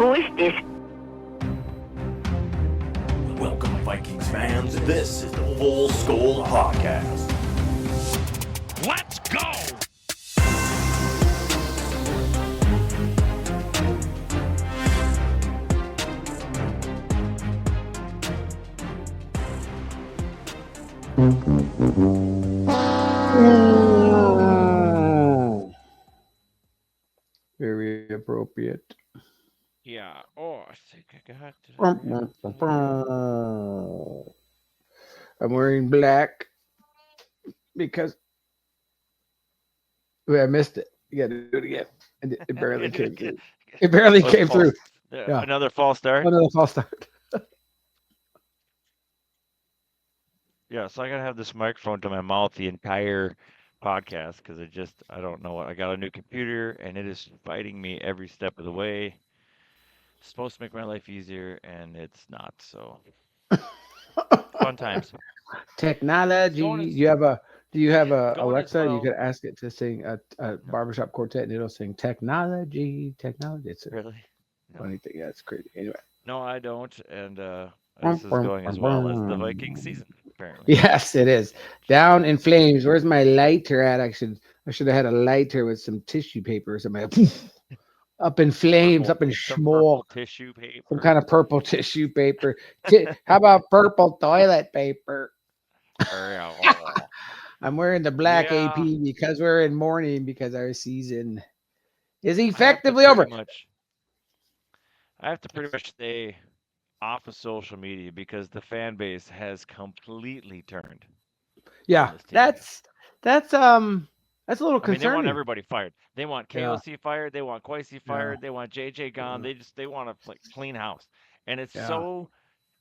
Who is this? Welcome, Vikings fans. This is the Full Skull Podcast. Let's go! Very appropriate. Yeah. Oh, I think I got it. I'm wearing black because I missed it. You got to do it again. And it barely came through. It barely came through. Yeah. Another false start. Another false start. Yeah, so I gotta have this microphone to my mouth the entire podcast because I don't know what. I got a new computer and it is fighting me every step of the way. It's supposed to make my life easier and it's not. So fun times. Technology. Do you have a Alexa? well. You could ask it to sing a barbershop quartet and it'll sing technology. It's a Really? funny thing. Yeah, it's crazy. Anyway. No, I don't. And this is going as well as the Viking season, apparently. Yes, it is. Down in flames. Where's my lighter at? I should have had a lighter with some tissue paper or something. Up in flames, up in smoke. Tissue paper. Some kind of purple tissue paper. How about purple toilet paper? I'm wearing the black AP because we're in mourning because our season is effectively over. I have to pretty much stay off of social media because the fan base has completely turned. Yeah, that's a little concerning. They want everybody fired. They want KOC fired. They want Quasi fired. They want JJ gone. They want a clean house, and it's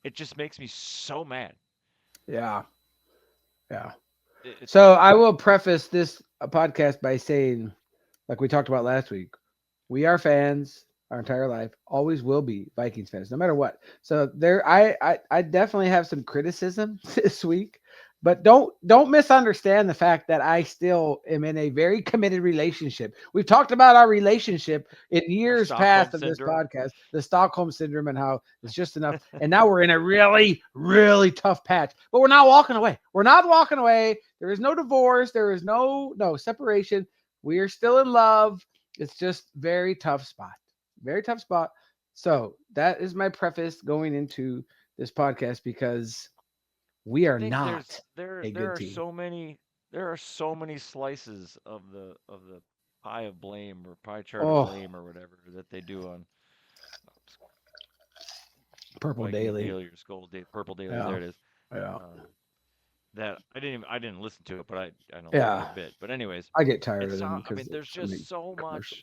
it just makes me so mad. Yeah. So I will preface this podcast by saying, like we talked about last week, we are fans. Our entire life, always will be Vikings fans, no matter what. So I definitely have some criticism this week, but don't misunderstand the fact that I still am in a very committed relationship. We've talked about our relationship in years past of this podcast, the Stockholm syndrome, and how it's just enough. And now we're in a really, really tough patch, but we're not walking away. We're not walking away. There is no divorce. There is no separation. We are still in love. It's just very tough spot. Very tough spot. So that is my preface going into this podcast because we are not a good team. There are so many slices of the pie of blame or pie chart of blame or whatever that they do on Purple Daily or Skull Day, Purple Daily. Yeah. There it is. Yeah. That I didn't listen to it, but I know a bit. But anyways, I get tired of them. There's just so much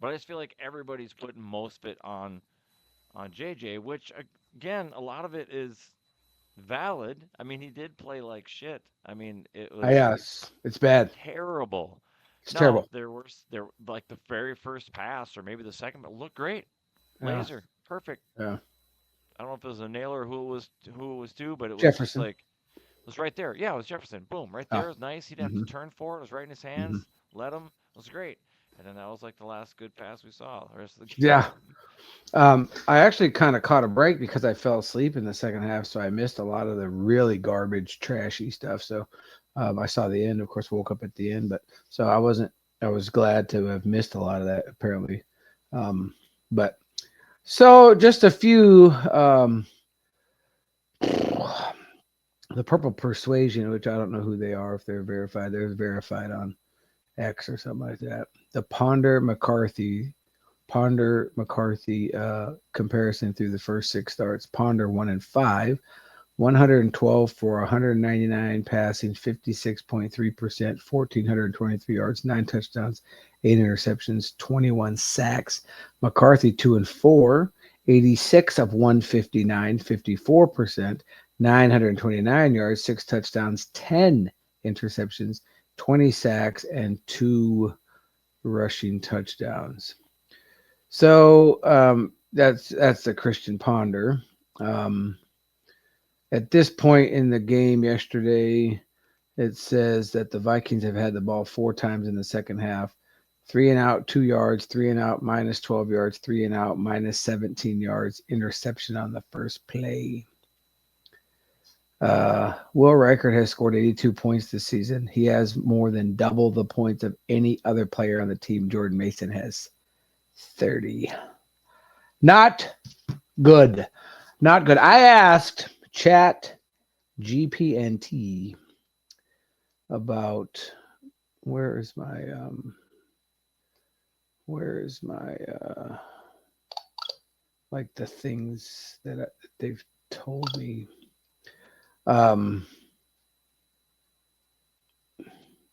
but I just feel like everybody's putting most of it on JJ, which again, a lot of it is valid. I mean, he did play like shit. I mean, it was it's bad. Terrible. It's terrible. There like the very first pass or maybe the second, but looked great. Laser, perfect. Yeah. I don't know if it was a nailer or who it was to, but it was Jefferson. It was right there. Yeah, it was Jefferson. Boom, right there. It was nice. He didn't have to turn for it. It was right in his hands. Let him. It was great. And then that was the last good pass we saw. The rest of the game. Yeah. I actually kind of caught a break because I fell asleep in the second half, so I missed a lot of the really garbage, trashy stuff. So I saw the end. Of course, woke up at the end, but so I was glad to have missed a lot of that apparently. But so just a few. The Purple Persuasion, which I don't know who they are, if they're verified. They're verified on X or something like that. The Ponder McCarthy comparison through the first 6 starts. Ponder 1-5, 112 for 199 passing, 56.3%, 1,423 yards, 9 touchdowns, 8 interceptions, 21 sacks. McCarthy 2-4, 86 of 159, 54%, 929 yards, 6 touchdowns, 10 interceptions, 20 sacks, and 2 rushing touchdowns. So that's the Christian Ponder. At this point in the game yesterday, it says that the Vikings have had the ball 4 times in the second half, 3 and out, 2 yards, 3 and out, minus 12 yards, 3 and out, minus 17 yards, interception on the first play. Will Reichert has scored 82 points this season. He has more than double the points of any other player on the team. Jordan Mason has 30. Not good. Not good. I asked Chat GPNT about where is my like the things that they've told me.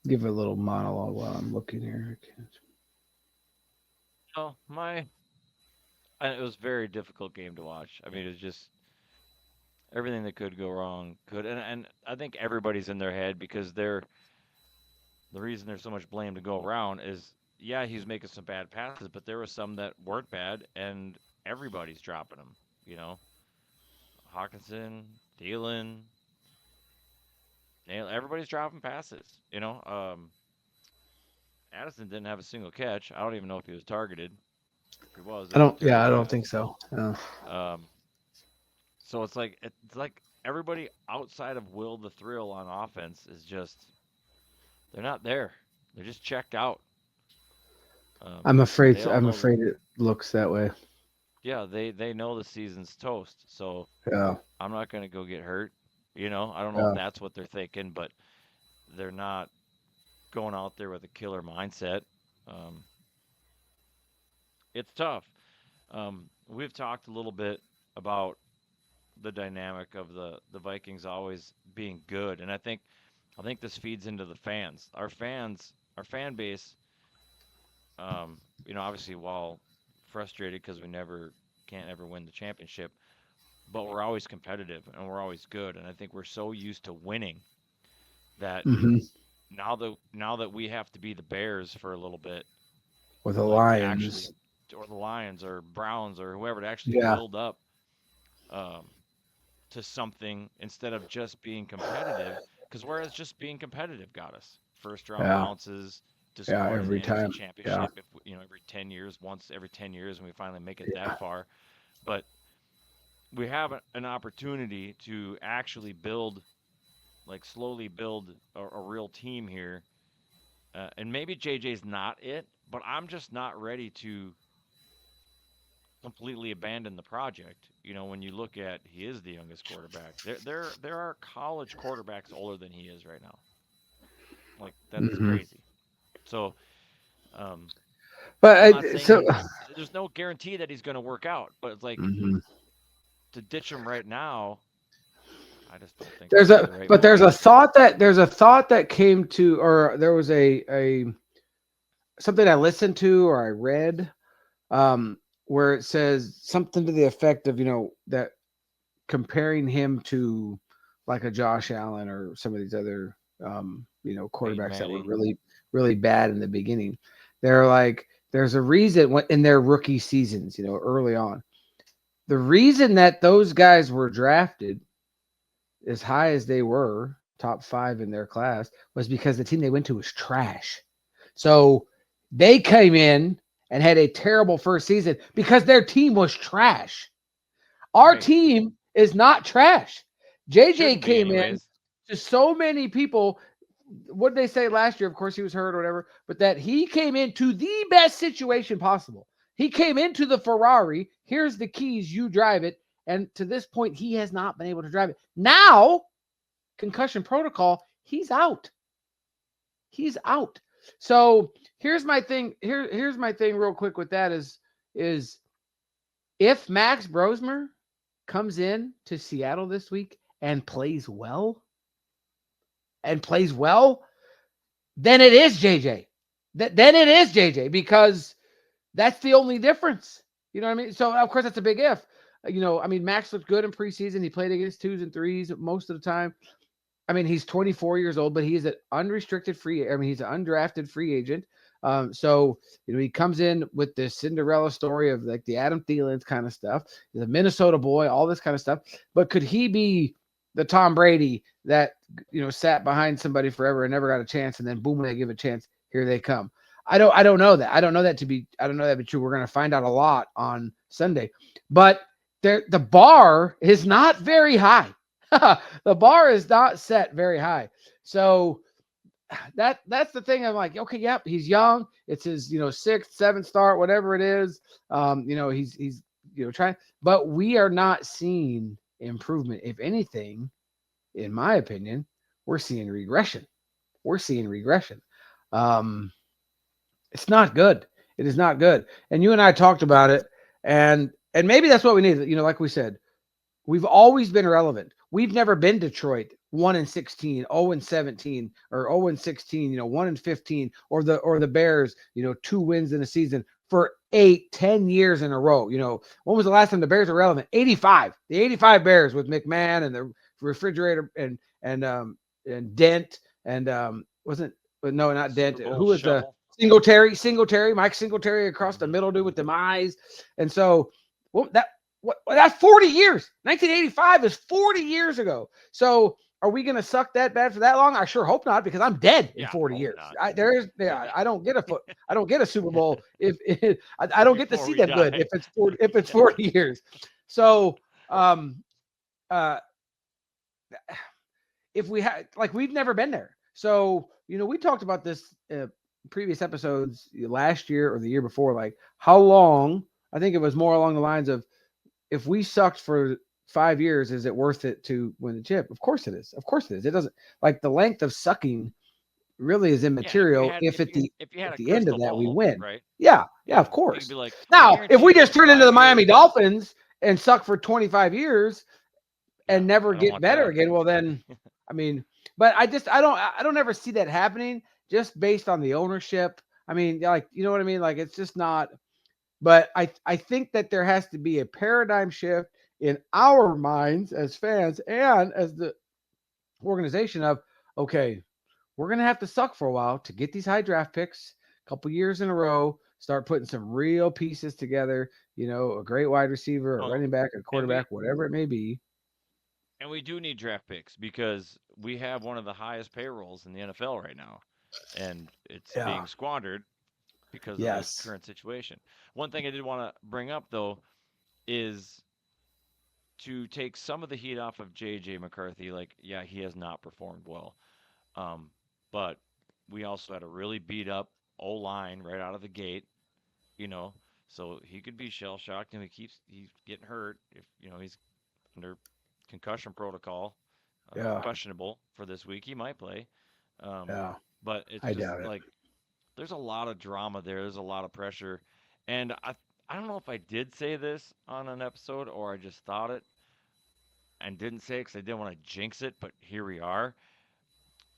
Give a little monologue while I'm looking here. Oh, it was a very difficult game to watch. I mean, it was just everything that could go wrong could, and I think everybody's in their head because the reason there's so much blame to go around is, yeah, he's making some bad passes, but there were some that weren't bad, and everybody's dropping them. You know, Hawkinson, Thielen, everybody's dropping passes. Addison didn't have a single catch. I don't even know if he was targeted. If he was, I it was don't. a terrible Yeah, I don't pass. think so. So it's like everybody outside of Will the Thrill on offense is just they're not there. They're just checked out. I'm afraid. They all I'm know. afraid it looks that way. Yeah, they know the season's toast. So Yeah. I'm not gonna go get hurt. I don't know if Yeah. that's what they're thinking, but they're not going out there with a killer mindset. Um, it's tough. We've talked a little bit about the dynamic of the Vikings always being good, and I think this feeds into the fans. Our fan base, obviously while frustrated because we never can't ever win the championship, but we're always competitive and we're always good, and I think we're so used to winning that Mm-hmm. now that we have to be the Bears for a little bit, With the like to actually, Lions. or the Lions or Browns or whoever, to actually Yeah. build up um, to something instead of just being competitive. Because whereas just being competitive got us first round Yeah. bounces to Yeah. scoring in the Every NFC time. Yeah. Championship, if every 10 years, once every 10 years, and we finally make it that Yeah. far. But we have an opportunity to actually slowly build a real team here. And maybe JJ's not it, but I'm just not ready to completely abandon the project. When you look at, he is the youngest quarterback. There are college quarterbacks older than he is right now. Like that's Mm-hmm. crazy. So But I'm not saying so. there's no guarantee that he's going to work out, but it's like Mhm. to ditch him right now. I just don't think There's that'd be a the right but move. there's a thought that came to, or there was a something I listened to or I read, where it says something to the effect of that comparing him to like a Josh Allen or some of these other Peyton quarterbacks that were Manning. really really bad in the beginning. They're like there's a reason in their rookie seasons, early on. The reason that those guys were drafted as high as they were, top 5 in their class, was because the team they went to was trash. So they came in and had a terrible first season because their team was trash. Our Right. team is not trash. JJ Shouldn't be came in anyways. to so many people. What did they say last year? Of course, he was hurt or whatever, but that he came into the best situation possible. He came into the Ferrari. Here's the keys. You drive it. And to this point, he has not been able to drive it. Now, concussion protocol, he's out. He's out. So here's my thing. Here's my thing real quick with that is if Max Brosmer comes in to Seattle this week and plays well, then it is JJ. Then it is JJ because that's the only difference. You know what I mean? So of course that's a big if. Max looked good in preseason. He played against 2s and 3s most of the time. He's 24 years old, but he's an unrestricted free. He's an undrafted free agent. So he comes in with this Cinderella story of like the Adam Thielen kind of stuff. He's a Minnesota boy, all this kind of stuff. But could he be the Tom Brady that sat behind somebody forever and never got a chance, and then boom, when they give a chance, here they come? I don't know that. I don't know that to be true. We're going to find out a lot on Sunday, but the bar is not very high. The bar is not set very high. So that's the thing. I'm like, okay, yep, he's young. It's his, sixth, seventh start, whatever it is. He's trying, but we are not seeing improvement. If anything, in my opinion, we're seeing regression. It's not good. It is not good. And you and I talked about it, and maybe that's what we need. Like we said, we've always been irrelevant. We've never been Detroit 1-16, 0-17, or 0-16, 1-15, or the Bears, 2 wins in a season for 8-10 years in a row. When was the last time the Bears were relevant? 85. The 85 Bears with McMahon and the refrigerator and Dent and wasn't, but no, not Dent. Who was the Singletary, Mike Singletary across the middle, dude, with them eyes. And so, that's 40 years. 1985 is 40 years ago. So are we going to suck that bad for that long? I sure hope not, because I'm dead in 40 years. I don't get a Super Bowl I don't get to see that good if it's 40 years. So, if we had, we've never been there. So, we talked about this previous episodes last year or the year before, how long. I think it was more along the lines of, if we sucked for 5 years, is it worth it to win the chip? Of course it is. It doesn't, the length of sucking really is immaterial. If at the end of that we win, right? Yeah, of course. Now, if we just turn into the Miami Dolphins and suck for 25 years and never get better again, well then, but I don't ever see that happening, just based on the ownership. You know what I mean? It's just not. But I think that there has to be a paradigm shift in our minds as fans and as the organization of, okay, we're going to have to suck for a while to get these high draft picks, a couple years in a row, start putting some real pieces together, a great wide receiver, a running back, a quarterback, whatever it may be. And we do need draft picks, because we have one of the highest payrolls in the NFL right now, and it's being squandered because of this current situation. One thing I did want to bring up, though, is to take some of the heat off of JJ McCarthy. He has not performed well. But we also had a really beat up O-line right out of the gate, so he could be shell shocked, and he's getting hurt if, he's under concussion protocol. Questionable for this week. He might play. But it's there's a lot of drama there. There's a lot of pressure. And I don't know if I did say this on an episode or I just thought it and didn't say it because I didn't want to jinx it, but here we are.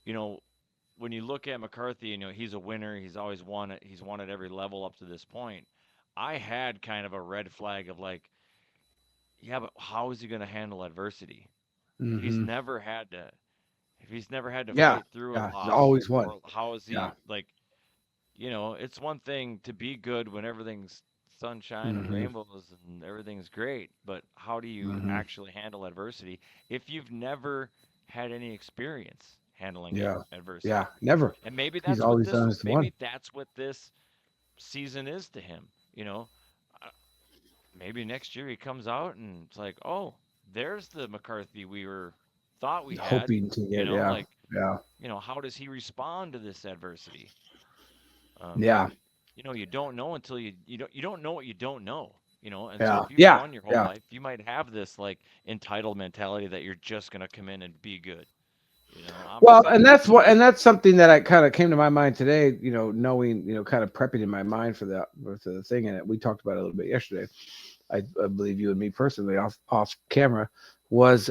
When you look at McCarthy, he's a winner. He's always won it. He's won at every level up to this point. I had kind of a red flag of but how is he going to handle adversity? Mm-hmm. He's never had to fight through and lost. He's always won. How is he it's one thing to be good when everything's sunshine and rainbows and everything's great, but how do you actually handle adversity if you've never had any experience handling adversity? Yeah, never. And maybe that's what this season is to him. Maybe next year he comes out and it's like, oh, there's the McCarthy we thought we had. Hoping to get, how does he respond to this adversity? You don't know until you don't know what you don't know. And so if you've won your whole life, you might have this entitled mentality that you're just gonna come in and be good. Well, and that's something that I kind of came to my mind today. Knowing, kind of prepping in my mind for the thing, and we talked about it a little bit yesterday. I believe you and me personally off camera was,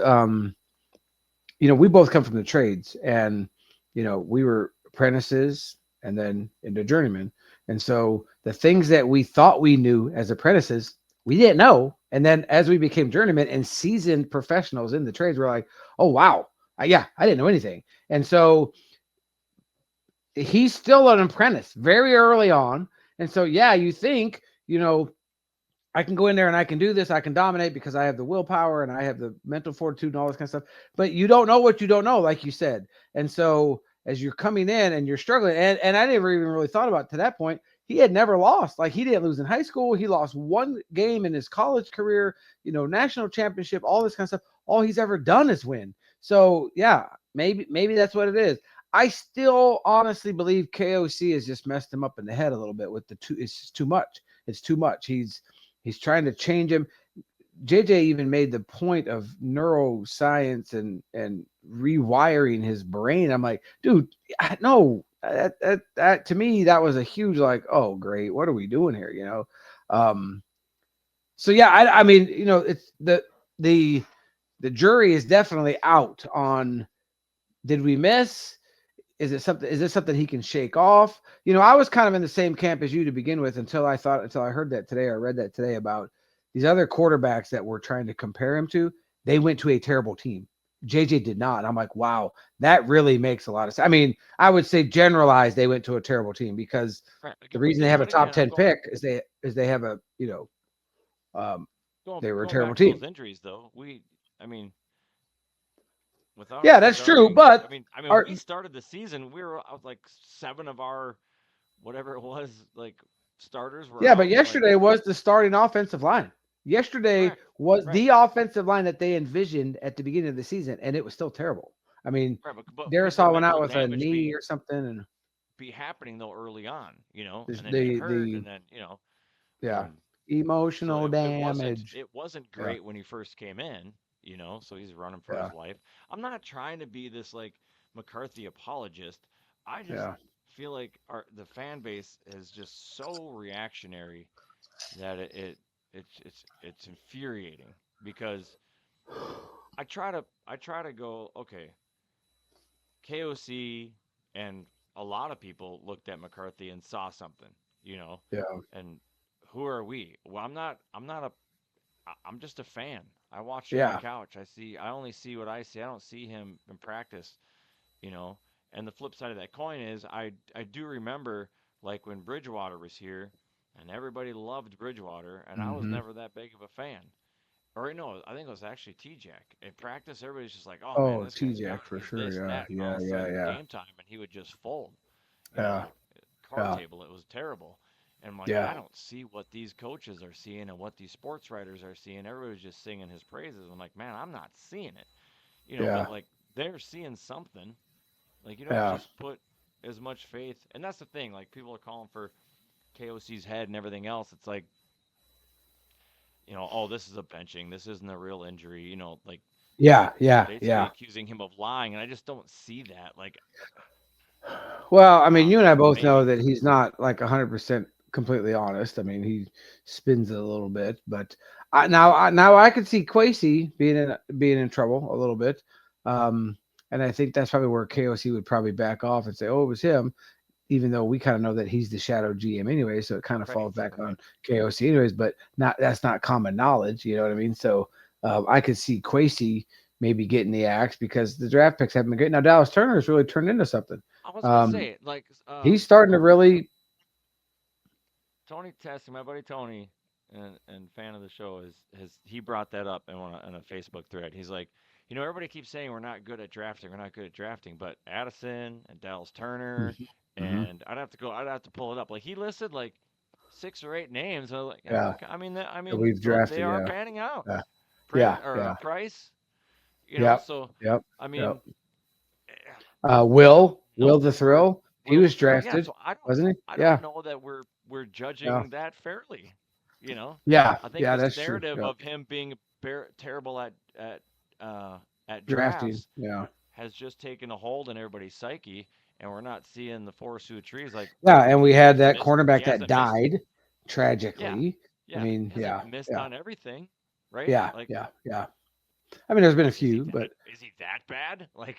we both come from the trades, and we were apprentices and then into journeymen. And so the things that we thought we knew as apprentices, we didn't know. And then as we became journeymen and seasoned professionals in the trades, we're like, oh, wow. I didn't know anything. And so he's still an apprentice very early on. And so, you think, I can go in there and I can do this. I can dominate because I have the willpower and I have the mental fortitude and all this kind of stuff. But you don't know what you don't know, like you said. And so as you're coming in and you're struggling. And I never even really thought about to that point. He had never lost. Like he didn't lose in high school. He lost one game in his college career, national championship, all this kind of stuff. All he's ever done is win. So yeah, maybe that's what it is. I still honestly believe KOC has just messed him up in the head a little bit with the two. It's just too much. It's too much. He's trying to change him. JJ even made the point of neuroscience and rewiring his brain. I'm like, dude, no, that to me that was a huge like, oh great, what are we doing here? So yeah, I mean, it's the jury is definitely out on did we miss? Is this something he can shake off? I was kind of in the same camp as you to begin with until I heard that today or read that today about these other quarterbacks that we're trying to compare him to. They went to a terrible team. JJ did not. I'm like, wow, that really makes a lot of sense. I mean, I would say generalized they went to a terrible team because the reason they have a top 10 pick is they have a, they were a terrible team. Those injuries though, without that's true. But we started the season. We were out like 7 of our whatever it was, like starters were. Yeah, but yesterday was the starting offensive line. Yesterday was the offensive line that they envisioned at the beginning of the season, and it was still terrible. I mean, Darisaw went out with a knee or something, and be happening though early on, and then and then emotional damage. It wasn't great when he first came in, so he's running for his life. I'm not trying to be this like McCarthy apologist. I just feel like the fan base is just so reactionary that it's infuriating because I try to go, okay, KOC and a lot of people looked at McCarthy and saw something, and who are we? Well, I'm just a fan. I watch him on the couch. I only see what I see. I don't see him in practice, And the flip side of that coin is I do remember like when Bridgewater was here and everybody loved Bridgewater and I was never that big of a fan. Or no, I think it was actually T-Jack. In practice, everybody's just like, "Oh man, this T-Jack for sure." Game time, and he would just fold. Card table, it was terrible. And I'm like, I don't see what these coaches are seeing and what these sports writers are seeing. Everybody's just singing his praises. I'm like, man, I'm not seeing it. But like they're seeing something. Like you don't just put as much faith. And that's the thing. Like people are calling for KOC's head and everything else. It's like, oh, this is a benching. This isn't a real injury. Like accusing him of lying, and I just don't see that. Like, well, I mean, you and I both know that he's not like 100% completely honest. I mean, he spins it a little bit, but now I could see Kwesi being in trouble a little bit, and I think that's probably where KOC would probably back off and say, "Oh, it was him." Even though we kind of know that he's the shadow GM anyway, so it kind of falls back on KOC anyways, but that's not common knowledge, you know what I mean? So I could see Kwesi maybe getting the axe because the draft picks haven't been great. Now Dallas Turner has really turned into something. I was gonna say like he's starting to really. Tony Tessie, my buddy Tony, and fan of the show he brought that up in a Facebook thread. He's like, everybody keeps saying we're not good at drafting, but Addison and Dallas Turner. And I'd have to pull it up. Like he listed like 6 or 8 names. I was like, I mean, we've drafted, they are panning out. Price. So I mean, Will the Thrill. He was drafted, so wasn't he? I don't know that we're judging that fairly. Yeah. I think this narrative of him being terrible at drafting. Drafts, has just taken a hold in everybody's psyche. And we're not seeing the forest through the trees. Like and we had that cornerback that died tragically. Yeah. I mean, missed on everything, right? Yeah, I mean, there's been a few, but is he that bad? Like,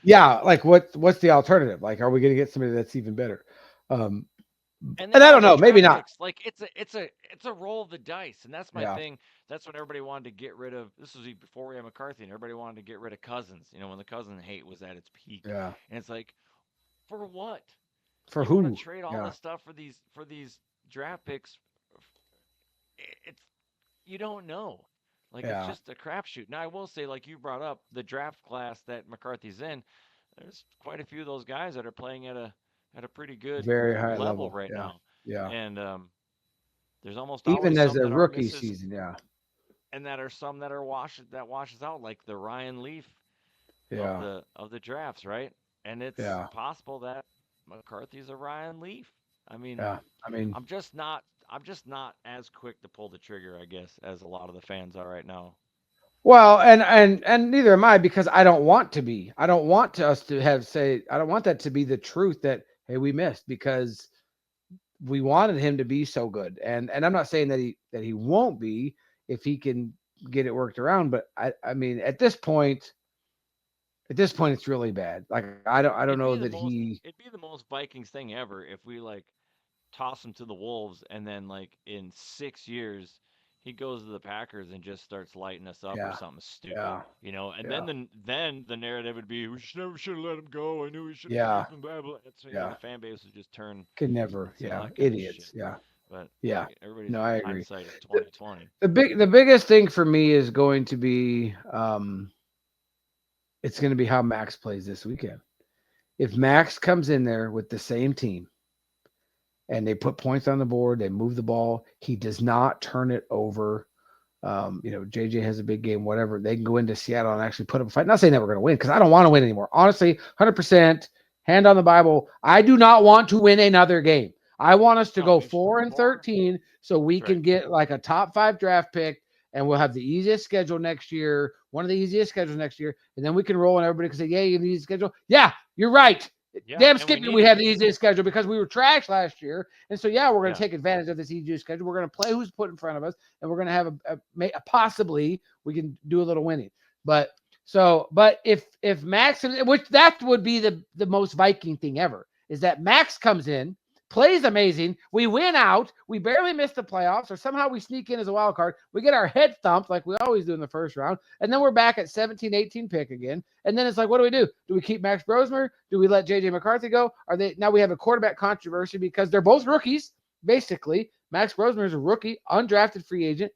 Yeah, like what's the alternative? Like, are we going to get somebody that's even better? And I don't know, maybe not. Like it's a roll of the dice, and that's my thing. That's when everybody wanted to get rid of. This was before we had McCarthy, and everybody wanted to get rid of Cousins. When the Cousin hate was at its peak. Yeah, and it's like. For what? For you who? Want to trade all this stuff for these draft picks? It's you don't know. Like it's just a crapshoot. Now I will say, like you brought up, the draft class that McCarthy's in, there's quite a few of those guys that are playing at a pretty good Very high level level. right Yeah. now. Yeah. And there's almost Even always as some a that are rookie misses, season. Yeah. and that are some that are washes out, like the Ryan Leaf Yeah. of the drafts, right? And it's Yeah. possible that McCarthy's a Ryan Leaf. I mean, Yeah. I mean, I'm just not as quick to pull the trigger, I guess, as a lot of the fans are right now. well, and neither am I, because I don't want to be. I don't want to us to have say. I don't want that to be the truth that, hey, we missed, because we wanted him to be so good. And I'm not saying that he won't be if he can get it worked around. But I mean, at this point, it's really bad. Like I don't know that he. It'd be the most Vikings thing ever if we like toss him to the Wolves and then like in 6 years he goes to the Packers and just starts lighting us up or Yeah. something stupid, Yeah. you know. And Yeah. then the narrative would be we should have let him go. I knew we should have Yeah. kept him. Blah, blah. So, you know, Yeah. the fan base would just turn Can never. and all Yeah. that kind of Idiots. shit. Yeah. But Yeah. everybody's No, I agree. hindsight is 2020. The biggest thing for me is going to be it's going to be how Max plays this weekend. If Max comes in there with the same team and they put points on the board, they move the ball, he does not turn it over. JJ has a big game, whatever. They can go into Seattle and actually put up a fight. Not saying that we're going to win, because I don't want to win anymore. Honestly, 100%, hand on the Bible. I do not want to win another game. I want us to No, go we should 4-13 so we That's can right. get like a top 5 draft pick, and we'll have the easiest schedule next year, one of the easiest schedules next year, and then we can roll and everybody can say, yeah, you have the easiest schedule. Yeah, you're right. Yeah, Damn and we skip me, need we it. had the easiest schedule because we were trash last year. And so, yeah, we're going to Yeah. take advantage of this easiest schedule. We're going to play who's put in front of us, and we're going to have a possibly we can do a little winning. But if Max, which that would be the most Viking thing ever, is that Max comes in, plays amazing, we win out, we barely miss the playoffs, or somehow we sneak in as a wild card, we get our head thumped like we always do in the first round, and then we're back at 17-18 pick again. And then it's like, what do we do? Do we keep Max Brosmer? Do we let JJ McCarthy go? Now we have a quarterback controversy because they're both rookies, basically. Max Brosmer is a rookie, undrafted free agent.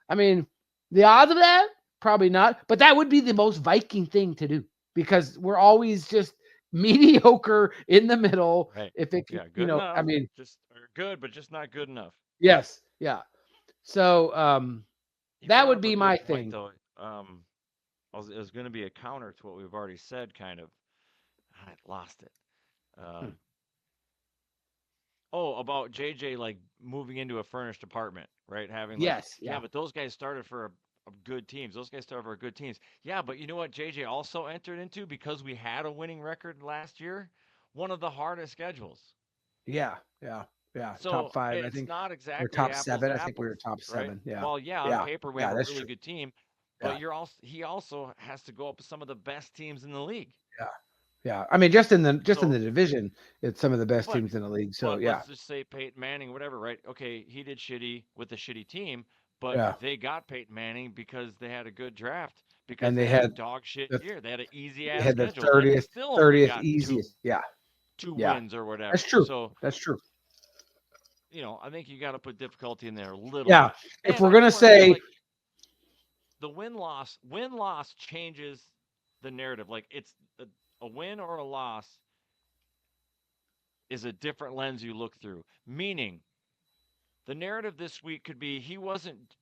I mean, the odds of that, probably not, but that would be the most Viking thing to do, because we're always just mediocre in the middle. Right. If it, Yeah, good enough. I mean, Just or good, but just not good enough. yes, yeah. So You that brought would up a be good my point, thing. though. It was going to be a counter to what we've already said, kind of. I lost it. Um, oh, about JJ like moving into a furnished apartment, right? Having like, Yes, yeah, yeah, but those guys started for a good teams. Those guys started for good teams. Yeah, but you know what JJ also entered into because we had a winning record last year? One of the hardest schedules. yeah, yeah, yeah. Top So 5, I it's think, not or exactly top apples 7. to I think we apples, were top right? 7. Yeah, Well, yeah, on yeah, paper we yeah. have a That's really true. good team, Yeah, but he also has to go up with some of the best teams in the league. yeah, yeah. I mean, just in the So, division, it's some of the best but teams in the league. So but yeah, let's just say Peyton Manning, whatever, right? Okay, he did shitty with a shitty team, but yeah. they got Peyton Manning because they had a good draft, because And they had a dog shit the year. They had an easy they ass had the schedule, and they 30th still only 30th got easiest. Yeah, two yeah. wins or That's whatever. true. So, That's true. you know, I think you got to put difficulty in there a little Yeah. bit. If And we're I do gonna want to say, say, like, the win loss changes the narrative. Like, it's a win or a loss is a different lens you look through. Meaning, the narrative this week could be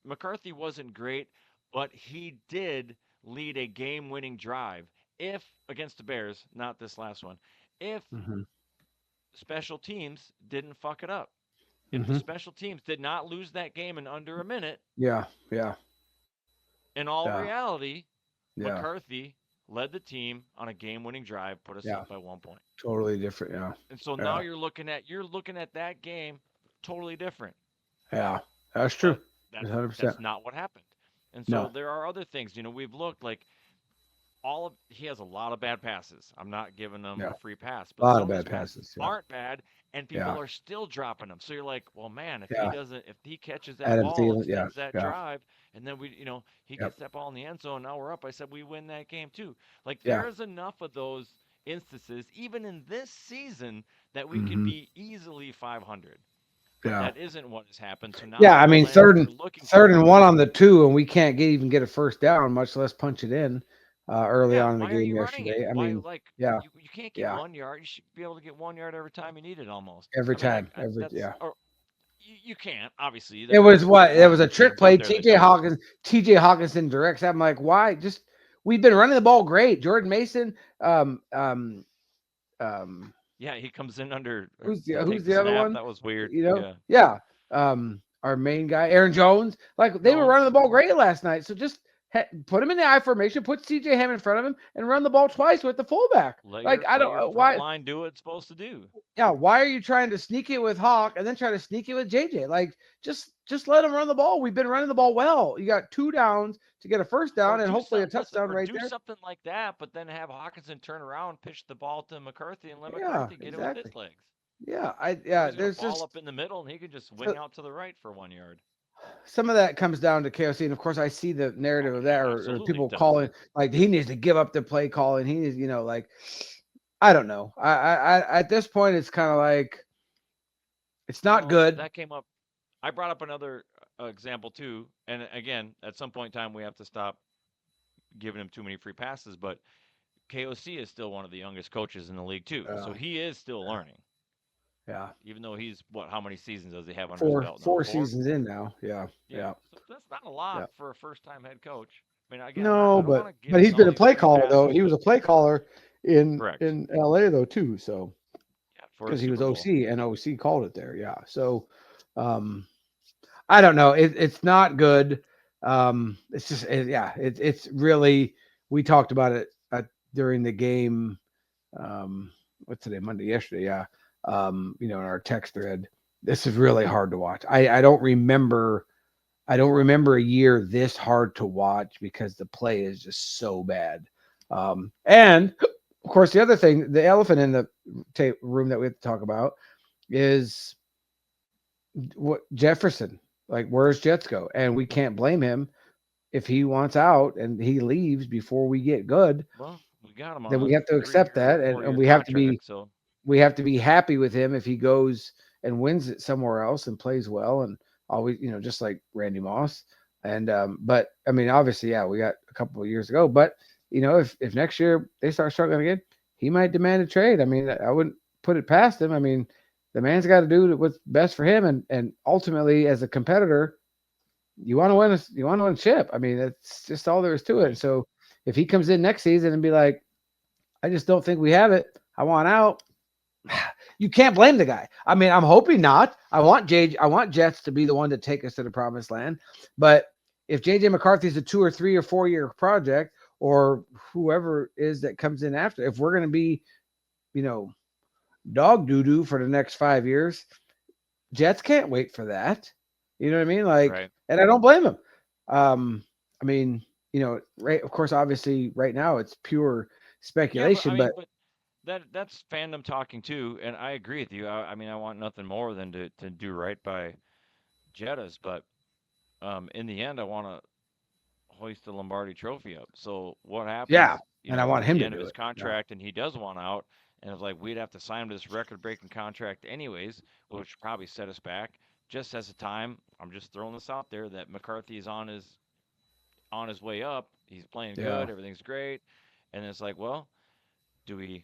McCarthy wasn't great, but he did lead a game-winning drive. If against the Bears, not this last one, if mhm, special teams didn't fuck it up, if the mhm, special teams did not lose that game in under a minute, yeah, yeah, in all yeah, reality, yeah, McCarthy led the team on a game-winning drive, put us yeah. up by 1 point. Totally different. Yeah, And so now yeah, you're looking at that game totally different. yeah. That's true. But that's 100%. that's not what happened. And so No. there are other things. You know, we've looked like he has a lot of bad passes. I'm not giving him Yeah. a free pass, A but lot some of of his bad passes passes. Yeah, aren't bad, and yeah, people are still dropping them. So you're like, well, man, yeah. if he catches that Adam ball, Thielen. Yeah, extends that yeah, drive, and then he yep, gets that ball in the end zone, now we're up. I said we win that game too. Like yeah. there's enough of those instances, even in this season, that we could Hmm. be easily 500. But Yeah, that isn't what has happened. So yeah. now I the mean, lens that you're looking third through. and 1 on the 2, and we can't even get a first down, much less punch it in. early Yeah, on in the why are game you running it? yesterday. I Why, mean, like, yeah, you can't get yeah, 1 yard. You should be able to get 1 yard every time you need it almost. every I mean, time, that's, yeah. or you can't, obviously. It was what? It was a Lots of trick teams out play. there that do it. TJ Hawkinson directs. I'm like, why? Just we've been running the ball great. Jordan Mason, um, um, um, Yeah, he comes in under to who's take the the other snap. one? That was weird. You know, Yeah, yeah. Our main guy, Aaron Jones. Like they were running Jones. the ball great last night. So just put him in the I formation, put CJ Ham in front of him, and run the ball twice with the fullback. Like I Let don't your front why. line do what it's supposed to do. Yeah, why are you trying to sneak it with Hawk and then try to sneak it with JJ? Like just let him run the ball. We've been running the ball well. You got 2 downs to get a first Or down and do hopefully a something. Listen, touchdown or right do there. something like that, but then have Hawkinson turn around, pitch the ball to McCarthy, and let Yeah, McCarthy get it with exactly. his legs. Or Yeah. he's gonna There's ball just up in the middle, and he can just wing out to the right for 1 yard. some of that comes down to KOC, and of course I see the narrative Oh of yeah, that, or absolutely people it does. calling like he needs to give up the play calling. He needs, like I don't know. I at this point it's kind of like it's not Well, good. that came up. I brought up another example too, and again, at some point in time, we have to stop giving him too many free passes. But KOC is still one of the youngest coaches in the league too, so he is still learning. Yeah, Even though he's what? How many seasons does he have under his four belt now? four 4. seasons in now. Yeah, Yeah, yeah, so that's not a lot yeah. for a first-time head coach. I mean, again, No, I don't but want to give he's him been all a these play free caller though. passes, He was but a play caller in correct. in LA though too. So Yeah, for a because he was Super Bowl. OC and OC called it there. Yeah. So I don't know. It's not good. It's just it's really we talked about it during the game. What's today? Monday, yesterday. Yeah. In our text thread. This is really hard to watch. I don't remember. I don't remember a year this hard to watch because the play is just so bad. And of course, the other thing, the elephant in the room that we have to talk about is what Jefferson. Like, where's Jets go? And we can't blame him if he wants out and he leaves before we get good. Well, we got him on Then a we have to accept 3-year, that, and 4-year we have to be contract. So happy with him if he goes and wins it somewhere else and plays well and always, just like Randy Moss. And but I mean, obviously, yeah, we got a couple of years ago. But if next year they start struggling again, he might demand a trade. I mean, I wouldn't put it past him. I mean, the man's got to do what's best for him, and ultimately, as a competitor, you want to win. You want to win a chip. I mean, that's just all there is to it. And so, if he comes in next season and be like, I just don't think we have it. I want out. You can't blame the guy. I mean, I'm hoping not. I want Jets to be the one to take us to the promised land. But if JJ McCarthy is a 2 or 3 or 4 year project, or whoever is that comes in after, if we're going to be, dog doo doo for the next 5 years, Jets can't wait for that. You know what I mean? Like, right. and I don't blame him. I mean, right? Of course, obviously, right now it's pure Yeah, but I speculation, mean, but but that's fandom talking too, and I agree with you. I mean, I want nothing more than to do right by Jettas, but in the end, I want to hoist the Lombardi Trophy up. So what yeah, happens, and I want at him the to end of do his it. Yeah, contract and he does want out, and it's like we'd have to sign him to this record-breaking contract anyways, which would probably set us back. Just as a time, I'm just throwing this out there that McCarthy is on his way up. He's playing yeah. good, everything's great, and it's like, well, do we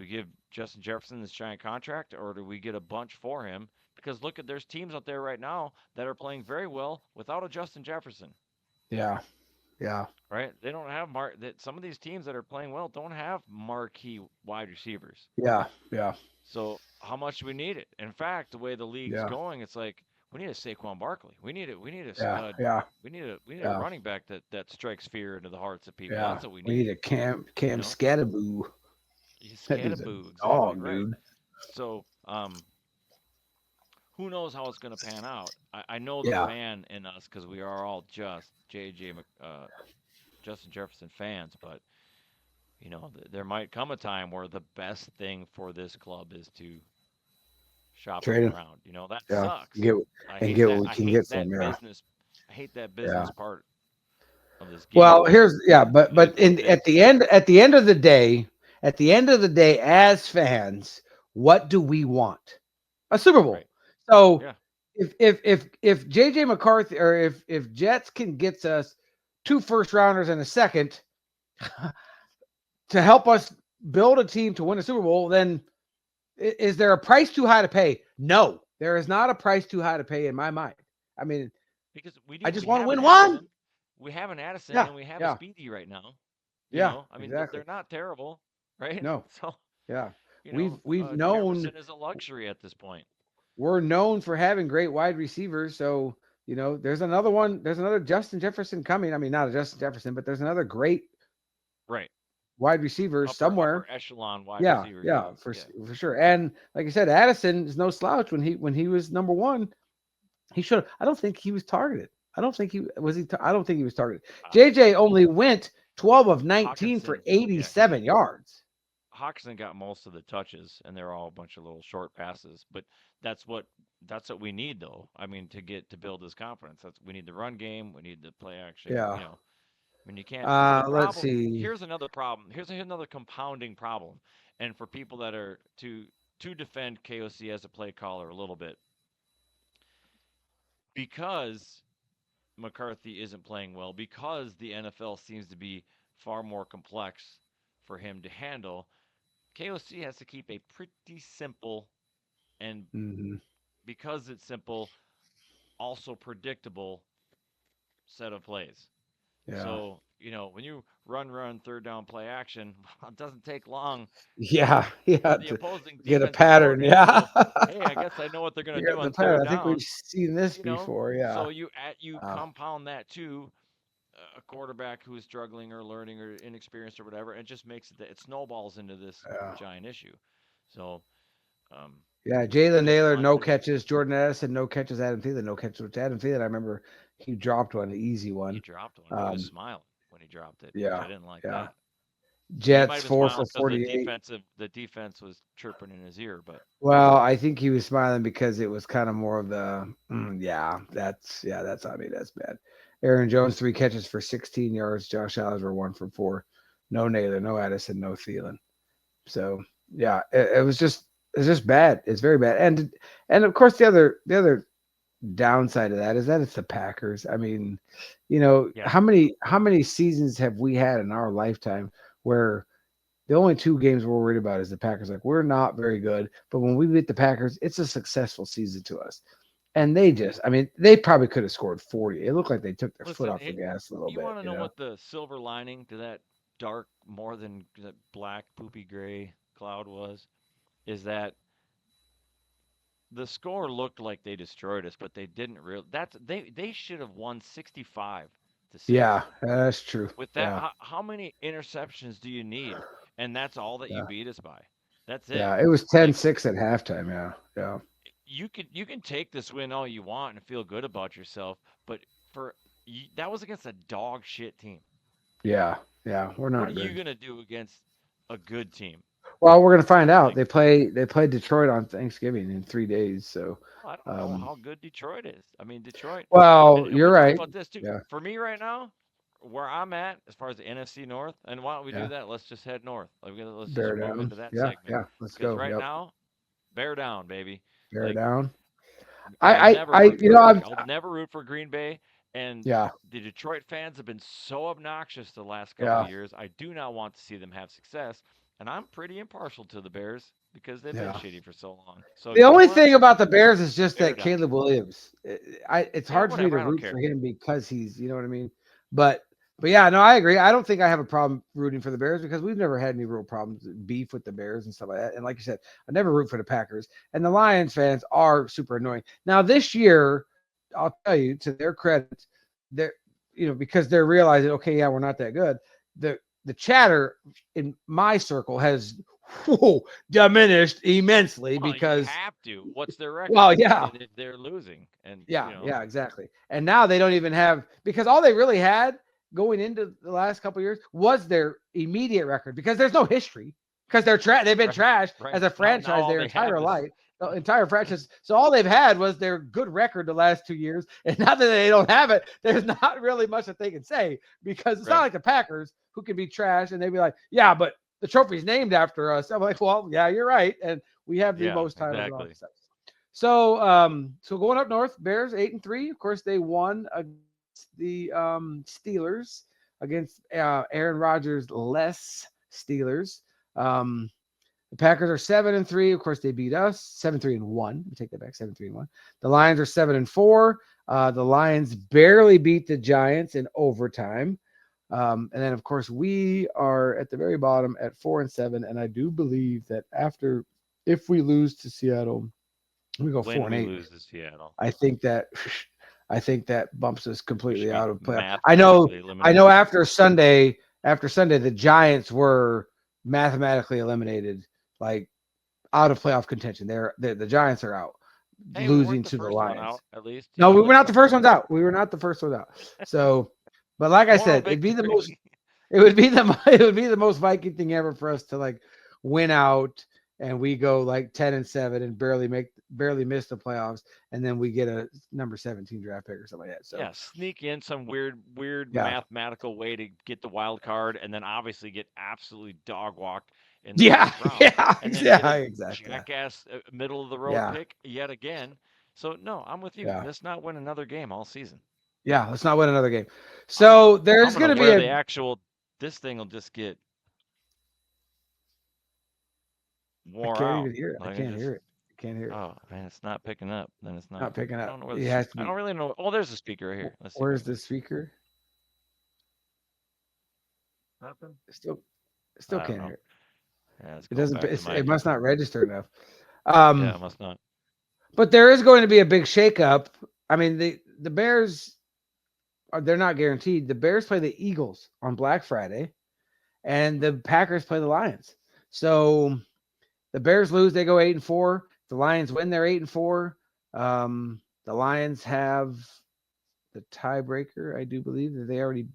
give Justin Jefferson this giant contract, or do we get a bunch for him? Because look at there's teams out there right now that are playing very well without a Justin Jefferson. Yeah. Yeah. Right? They don't have that. Some of these teams that are playing well don't have marquee wide receivers. Yeah. Yeah. So how much do we need it? In fact, the way the league's Yeah. going, it's like we need a Saquon Barkley. We need it. We need a Yeah. stud. Yeah. We need a Yeah. running back that strikes fear into the hearts of people. Yeah. That's what we We need need. a Cam You know, Scatterboo. he's That dude's a Scatterboo, exactly dog, right. dude. So who knows how it's going to pan out? I know the Yeah. fan in us because we are all just Justin Jefferson fans, but there might come a time where the best thing for this club is to shop Trade him him. around. That Yeah. sucks. Get I and hate get what that. we I can hate get from that him. Yeah. business. I hate that Yeah. business part of this game. Well, But it but is what it in is. at the end of the day, as fans, what do we want? A Super Bowl. Right. So Yeah. if JJ McCarthy, or if Jets can get us 2 first rounders and a second, to help us build a team to win a Super Bowl, then is there a price too high to pay? No, there is not a price too high to pay in my mind. I mean, Because I we just want to have an win one. Addison, we have an Addison, Yeah, and we have a yeah, Speedy right now. yeah, I mean, exactly. they're not terrible, right? No, So, yeah. We've known Jefferson is a luxury at this point. we're known for having great wide receivers. So, there's another one. There's another Justin Jefferson coming. I mean, not a Justin Jefferson, but there's another great Right. wide receiver Upper somewhere. echelon wide Yeah, receiver. yeah, Yeah. for Yeah. for sure. And like I said, Addison is no slouch. When he was number one, he should. I don't think he was targeted. I don't think he was. I don't think he was targeted. JJ only went 12 of 19 for Hawkinson, yeah, 87 yards. Hawkinson got most of the touches, and they're all a bunch of little short passes. But that's what we need, though. I mean, to build this confidence, we need the run game, we need the play action. Yeah. I mean, you can't. The Let's problem see. here's another problem. Here's another compounding problem, and for people that are to defend KOC as a play caller a little bit, because McCarthy isn't playing well, because the NFL seems to be far more complex for him to handle. KOC has to keep a pretty simple, and Mhm. because it's simple, also predictable set of plays. Yeah. So, when you run, third down play action, it doesn't take long Yeah. for Yeah. the To opposing get a defensive pattern. coordinator to Yeah. go, hey, I guess I know what they're going You to do got the on pattern. third I think we've down, seen this before. Yeah. So you Uh, compound that to a quarterback who is struggling or learning or inexperienced or whatever, and it just makes it snowballs into this yeah. giant issue. So, um, Yeah, Jalen just Naylor, my no opinion. catches. Jordan Addison, no catches. Adam Thielen, no catches. With Adam Thielen, I remember he dropped one, an easy He one. dropped one. He was Um, smiling when he dropped it, which I yeah, didn't like yeah. that. He might Jets have been 4 for smiling because 48. the defense was chirping in his ear, but Well, I think he was smiling because it was kind of more of the, that's on me. That's bad. Aaron Jones, 3 catches for 16 yards. Josh Allen were 1 for 4. No Naylor, no Addison, no Thielen. So yeah, it's just bad. It's very bad. And of course the other downside of that is that it's the Packers. I mean, yeah, how many seasons have we had in our lifetime where the only two games we're worried about is the Packers? Like, we're not very good, but when we beat the Packers, it's a successful season to us. And I mean, they probably could have scored 40. It looked like they took their foot listen, off the gas a little you bit, want to know what the silver lining to that dark, more than that black, poopy gray cloud was? Is that the score looked like they destroyed us, but they didn't really. They should have won 65-6. Yeah, that's true. With that, Yeah, how many interceptions do you need? And that's all that you yeah, beat us by. That's it. yeah. It was Like 10-6 at halftime. Yeah, yeah, you can take this win all you want and feel good about yourself, but that was against a dog shit team. yeah, yeah. We're What are not you good. gonna do against a good team? Well, we're gonna find out. Like, They play Detroit on Thanksgiving in 3 days. So, I don't know um, how good Detroit is. I mean, Detroit. well, And we you're talked right. about this too. Yeah, For me right now, where I'm at as far as the NFC North, and why don't we do yeah. that? Let's just head north. Let's just Bear move down. into that Yeah, segment yeah. Let's because go. right Yep. now, bear down, baby. Bear Like down. I'll never I, root you for know, I'm. I'll never root for Green Bay, and Yeah, the Detroit fans have been so obnoxious the last couple of yeah, years. I do not want to see them have success, and I'm pretty impartial to the Bears because they've been yeah. shitty for so long. So The you know only what? thing about the Bears is just Bear that down. Caleb Williams. It's Yeah, hard for me whatever. to I don't root for care. him because he's, you know what I mean. But yeah, no, I agree. I don't think I have a problem rooting for the Bears because we've never had any real problems, beef with the Bears and stuff like that. And like you said, I never root for the Packers. And the Lions fans are super annoying. Now this year, I'll tell you, to their credit, they're because they're realizing, okay, yeah, we're not that good. The chatter in my circle has diminished immensely Well, you because, have to. What's their record? well, yeah, They're losing, and yeah, exactly. And now they don't even have, because all they really had going into the last couple of years was their immediate record, because there's no history, because they've been right, trashed right. as a Now franchise all their they have entire is life. The entire franchise. So all they've had was their good record the last 2 years. And now that they don't have it, there's not really much that they can say, because it's not right. like the Packers, who can be trashed and they'd be like, yeah, but the trophy's named after us. I'm like, well, yeah, you're right. And we have the Yeah, most titles and all exactly. this stuff. So going up north, Bears 8-3. Of course, they won against the Steelers. against Aaron Rodgers less Steelers. The Packers are 7-3. Of course, they beat us 7-3-1. Take that back, 7-3-1. The Lions are 7-4. The Lions barely beat the Giants in overtime. And then, of course, we are at the very bottom at 4-7. And I do believe that if we lose to Seattle, we go 4-8. Lose to Seattle. I think that bumps us completely out of playoff. I Eliminated. know after Sunday, the Giants were mathematically eliminated, like out of playoff contention. The Giants are out, losing to the Lions. Out, at least. No, we were not the first ones out. We were not the first ones out. So, but like I said, it would be the most Viking thing ever for us to like win out and we go like 10-7 and barely miss the playoffs, and then we get a number 17 draft pick or something like that. So yeah, sneak in some weird mathematical way to get the wild card, and then obviously get absolutely dog walked in the first round. Exactly. Jackass middle of the road pick yet again. So no, I'm with you. Yeah. Let's not win another game all season. Yeah, let's not win another game. So there's going to be the actual. This thing will just get wore out. I can't even hear it. I can't hear it. Oh man, it's not picking up. Then it's not picking up. I don't know where I don't really know. Oh, there's a speaker right here. Let's see. Where's the speaker? Nothing. Still can't hear it. Yeah, it doesn't. It must not register enough. Yeah, it must not. But there is going to be a big shakeup. I mean, the Bears they're not guaranteed. The Bears play the Eagles on Black Friday, and the Packers play the Lions. So the Bears lose, they go 8-4. The Lions win, they're 8-4. The Lions have the tiebreaker, I do believe, that they already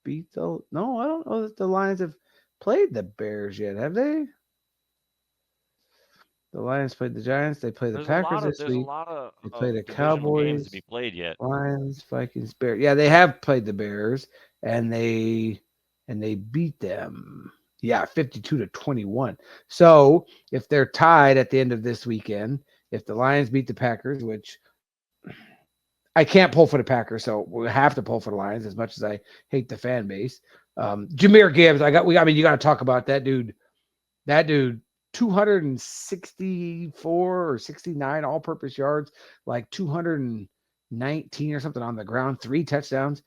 beat no, I don't know that the Lions have played the Bears yet, have they? The Lions played the Giants. They play the Packers this week. They play the Cowboys. Games to be played yet. Lions, Vikings, Bears. Yeah, they have played the Bears, and they beat them. Yeah, 52-21. So if they're tied at the end of this weekend, if the Lions beat the Packers, which I can't pull for the Packers, so we have to pull for the Lions as much as I hate the fan base. Jahmyr Gibbs, you got to talk about that dude. That dude. 264 or 69 all-purpose yards, like 219 or something on the ground, 3 touchdowns.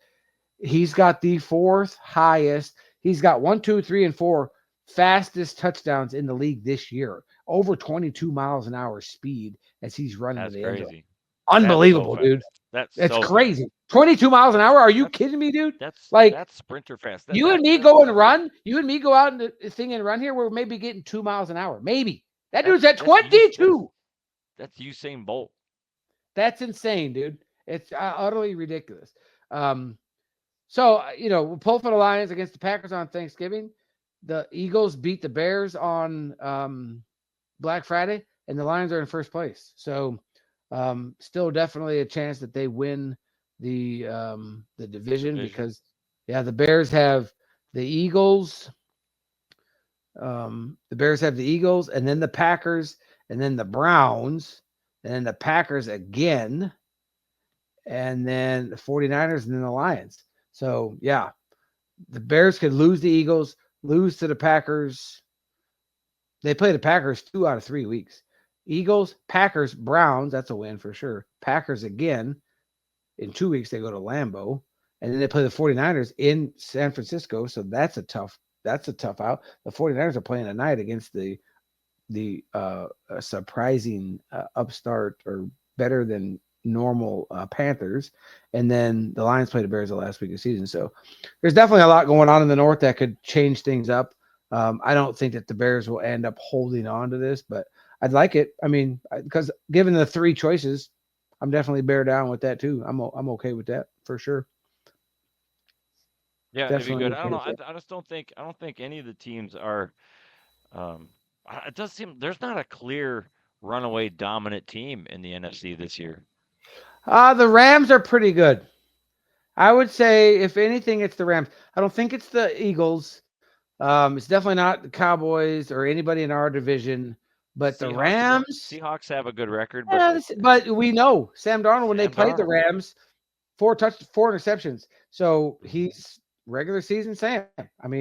He's got the 4th highest. He's got 1, 2, 3, and 4 fastest touchdowns in the league this year. Over 22 miles an hour speed as he's running to the end zone. Unbelievable, dude. That's crazy. 22 miles an hour? Are you kidding me, dude? That's sprinter fast. You and me go and run. You and me go out in the thing and run here. We're maybe getting 2 miles an hour. Maybe. That dude's at 22. That's Usain Bolt. That's insane, dude. It's utterly ridiculous. So, we'll pull for the Lions against the Packers on Thanksgiving. The Eagles beat the Bears on Black Friday, and the Lions are in first place. So, still definitely a chance that they win the division because, the Bears have the Eagles. The Bears have the Eagles, and then the Packers, and then the Browns, and then the Packers again, and then the 49ers, and then the Lions. So, the Bears could lose the Eagles, lose to the Packers. They play the Packers 2 out of 3 weeks. Eagles, Packers, Browns, that's a win for sure. Packers again. In 2 weeks, they go to Lambeau. And then they play the 49ers in San Francisco. So that's a tough out. The 49ers are playing tonight against the surprising upstart or better than normal Panthers. And then the Lions played the Bears the last week of the season. So there's definitely a lot going on in the North that could change things up. I don't think that the Bears will end up holding on to this, but I'd like it. I mean, because given the 3 choices, I'm definitely bear down with that too. I'm okay with that for sure. Yeah, definitely it'd be good. I don't know. I don't think any of the teams are. It does seem there's not a clear runaway dominant team in the NFC this year. The Rams are pretty good. I would say, if anything, it's the Rams. I don't think it's the Eagles. It's definitely not the Cowboys or anybody in our division. But the Rams, Seahawks have a good record. But we know Sam Darnold when they played the Rams, 4 interceptions. So he's regular season Sam. I mean,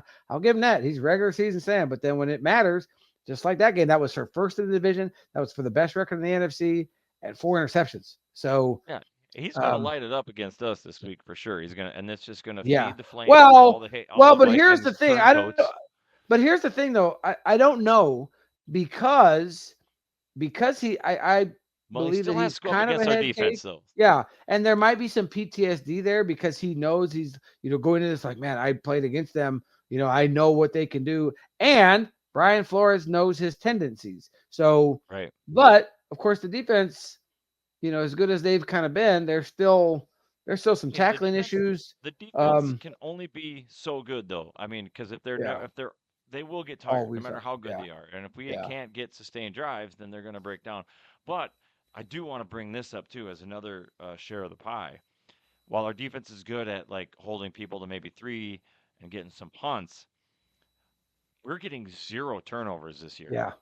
I'll give him that. He's regular season Sam. But then when it matters, just like that game, that was her first in the division. That was for the best record in the NFC and 4 interceptions. So, Yeah, he's gonna um, light it up against us this week for sure. He's gonna, and it's just gonna yeah. feed the flames. All Well, the hate, all well, the but here's the Vikings thing. I don't. turncoats. But here's the thing, though. I don't know because I Well, he believe that still has he's to go up kind of a against our head defense, case. though. Yeah, and there might be some PTSD there because he knows he's going into this like, man, I played against them. I know what they can do, and Brian Flores knows his tendencies. So, Right. but of course, the defense, as good as they've kind of been, there's still some Yeah, tackling issues. the defense Um, can only be so good, though. I mean, because yeah, if they're they will get tired no always matter are. how good Yeah, they are, and if we yeah, can't get sustained drives, then they're gonna break down. But I do want to bring this up too as another share of the pie. While our defense is good at like holding people to maybe three and getting some punts, we're getting zero turnovers this year. yeah.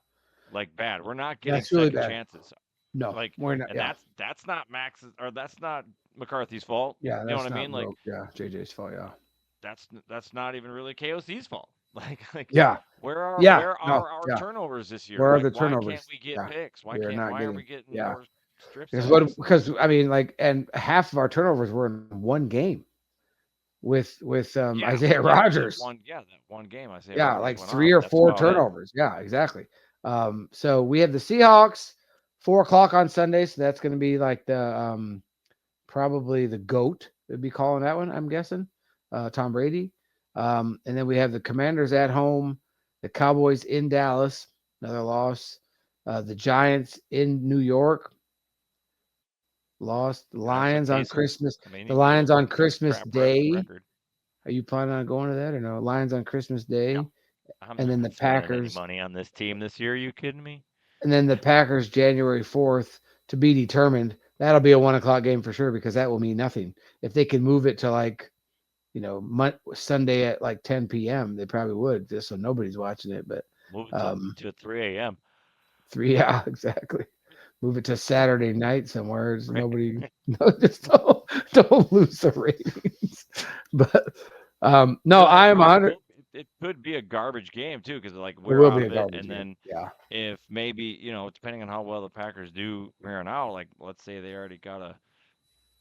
Like bad. We're not getting That's really second bad. chances. No, Like, we're not. and Yeah, that's not Max's or that's not McCarthy's fault. yeah. You know what That's I not mean? Like broke. Yeah, JJ's fault. Yeah. that's not even really KOC's fault. Like Yeah. where are Yeah. where No. are our Yeah. turnovers this year? Where are Like the why can't turnovers? we get Yeah. picks? We are not Why aren't we getting. getting Yeah. more strip Because sacks? because I mean, like, and half of our turnovers were in one game with Yeah, Isaiah Rogers. that one game Isaiah Yeah, Rogers like went three off. or That's four about it. turnovers. Yeah, exactly. So we have the Seahawks 4 o'clock on Sunday. So that's going to be like the probably the GOAT. They'd be calling that one. I'm guessing. Tom Brady. And then we have the Commanders at home, the Cowboys in Dallas, another loss. The Giants in New York, lost. The Giants are Lions on pacing. Christmas. I mean, The you Lions look on like Christmas crap Day. record. Are you planning on going to that or no? Lions on Christmas No, Day, I'm and then the not spending any Packers, money on this team this year. Are you kidding me? January 4th to be determined. That'll be a 1 o'clock game for sure because that will mean nothing. If they can move it to like Sunday at like 10 p.m., they probably would just so nobody's watching it. But Move it um, to 3 a.m. yeah, exactly. Move it to Saturday night somewhere. There's Right. nobody. No, just don't lose the ratings. But no, Well, I am 100. it could be a garbage game too, because like It we're will out be a of it, garbage and game. then Yeah, if maybe depending on how well the Packers do here and now, like let's say they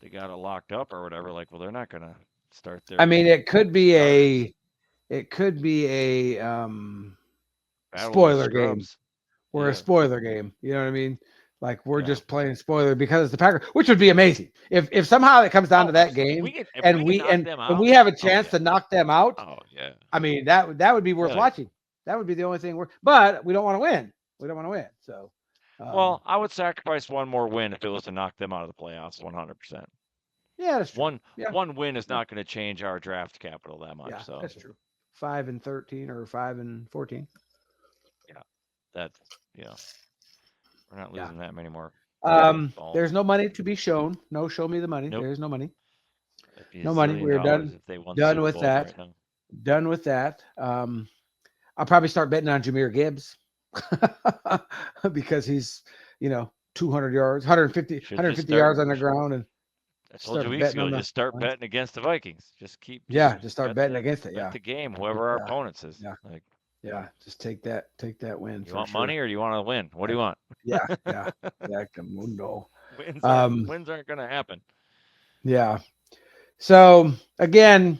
got it locked up or whatever, like well they're not gonna start I their mean starters. it could be a Battle of the spoiler game. scrubs. We're a Yeah, spoiler game. You know what I mean? Like we're yeah. just playing spoiler because it's the Packers, which would be amazing if somehow it comes down to Oh, that absolutely. game If and we can knock them we out, have a oh chance yeah, to knock them out. oh yeah, I mean that would be worth hell yeah. watching. That would be the only thing but we don't want to win. We don't want to win. So Well, I would sacrifice one more win if it was to knock them out of the playoffs, 100%. yeah, that's true. One Yeah, one win is yeah, not going to change our draft capital that much. yeah, So that's true. 5-13 or 5-14. yeah, that's yeah, we're not Yeah. losing that many more footballs. There's no money to be shown. No, show me the money. Nope, There's no money. that'd be a No money. zillion We're dollars done. if they won the Done Super with Bowl that. right now. Done with that. I'll probably start betting on Jameer Gibbs because he's, 200 yards, Should just 150 start. yards on the ground and I told you start weeks betting ago, on the just start ones. betting against the Vikings. Just Just start betting against it. bet Yeah. the game, whoever our Yeah. opponents is. Yeah. Like, Yeah. Just take that win you for want sure. money or do you want to win? What do you want? Yeah. Yeah. Exactamundo. Wins aren't going to happen. Yeah. So again,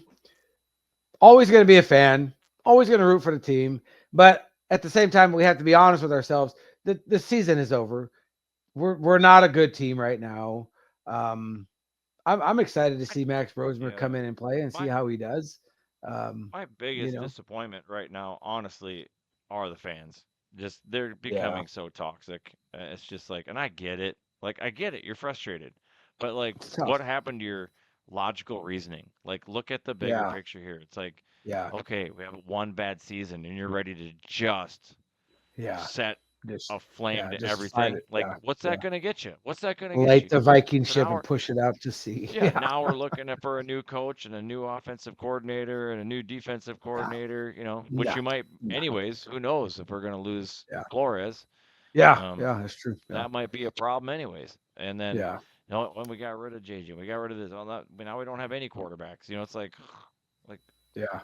always going to be a fan, always going to root for the team. But at the same time, we have to be honest with ourselves. The season is over. We're not a good team right now. I'm excited to see Max Brosmer Yeah. come in and play and see My how he does. my You biggest know, disappointment right now, honestly, are the fans. Just they're yeah, becoming so toxic. It's just like, and I get it. Like I get it. You're frustrated, but like, it's what tough. happened to your logical reasoning? Like, look at the bigger Yeah, picture here. It's like, yeah, okay, we have one bad season, and you're ready to just yeah. set Just a flame yeah, to just fight everything. it. Like, Yeah, what's yeah. that gonna get you? What's that gonna get Light you? the Viking So ship now and push it out to sea. yeah, Yeah, now we're looking for a new coach and a new offensive coordinator and a new defensive yeah, coordinator, which yeah, you might yeah, anyways. Who knows if we're going to lose yeah, Flores? yeah, Um, yeah. That's true. Yeah, that might be a problem anyways. And then, yeah, when we got rid of JJ, we got rid of this. All that, now we don't have any quarterbacks. It's like Yeah.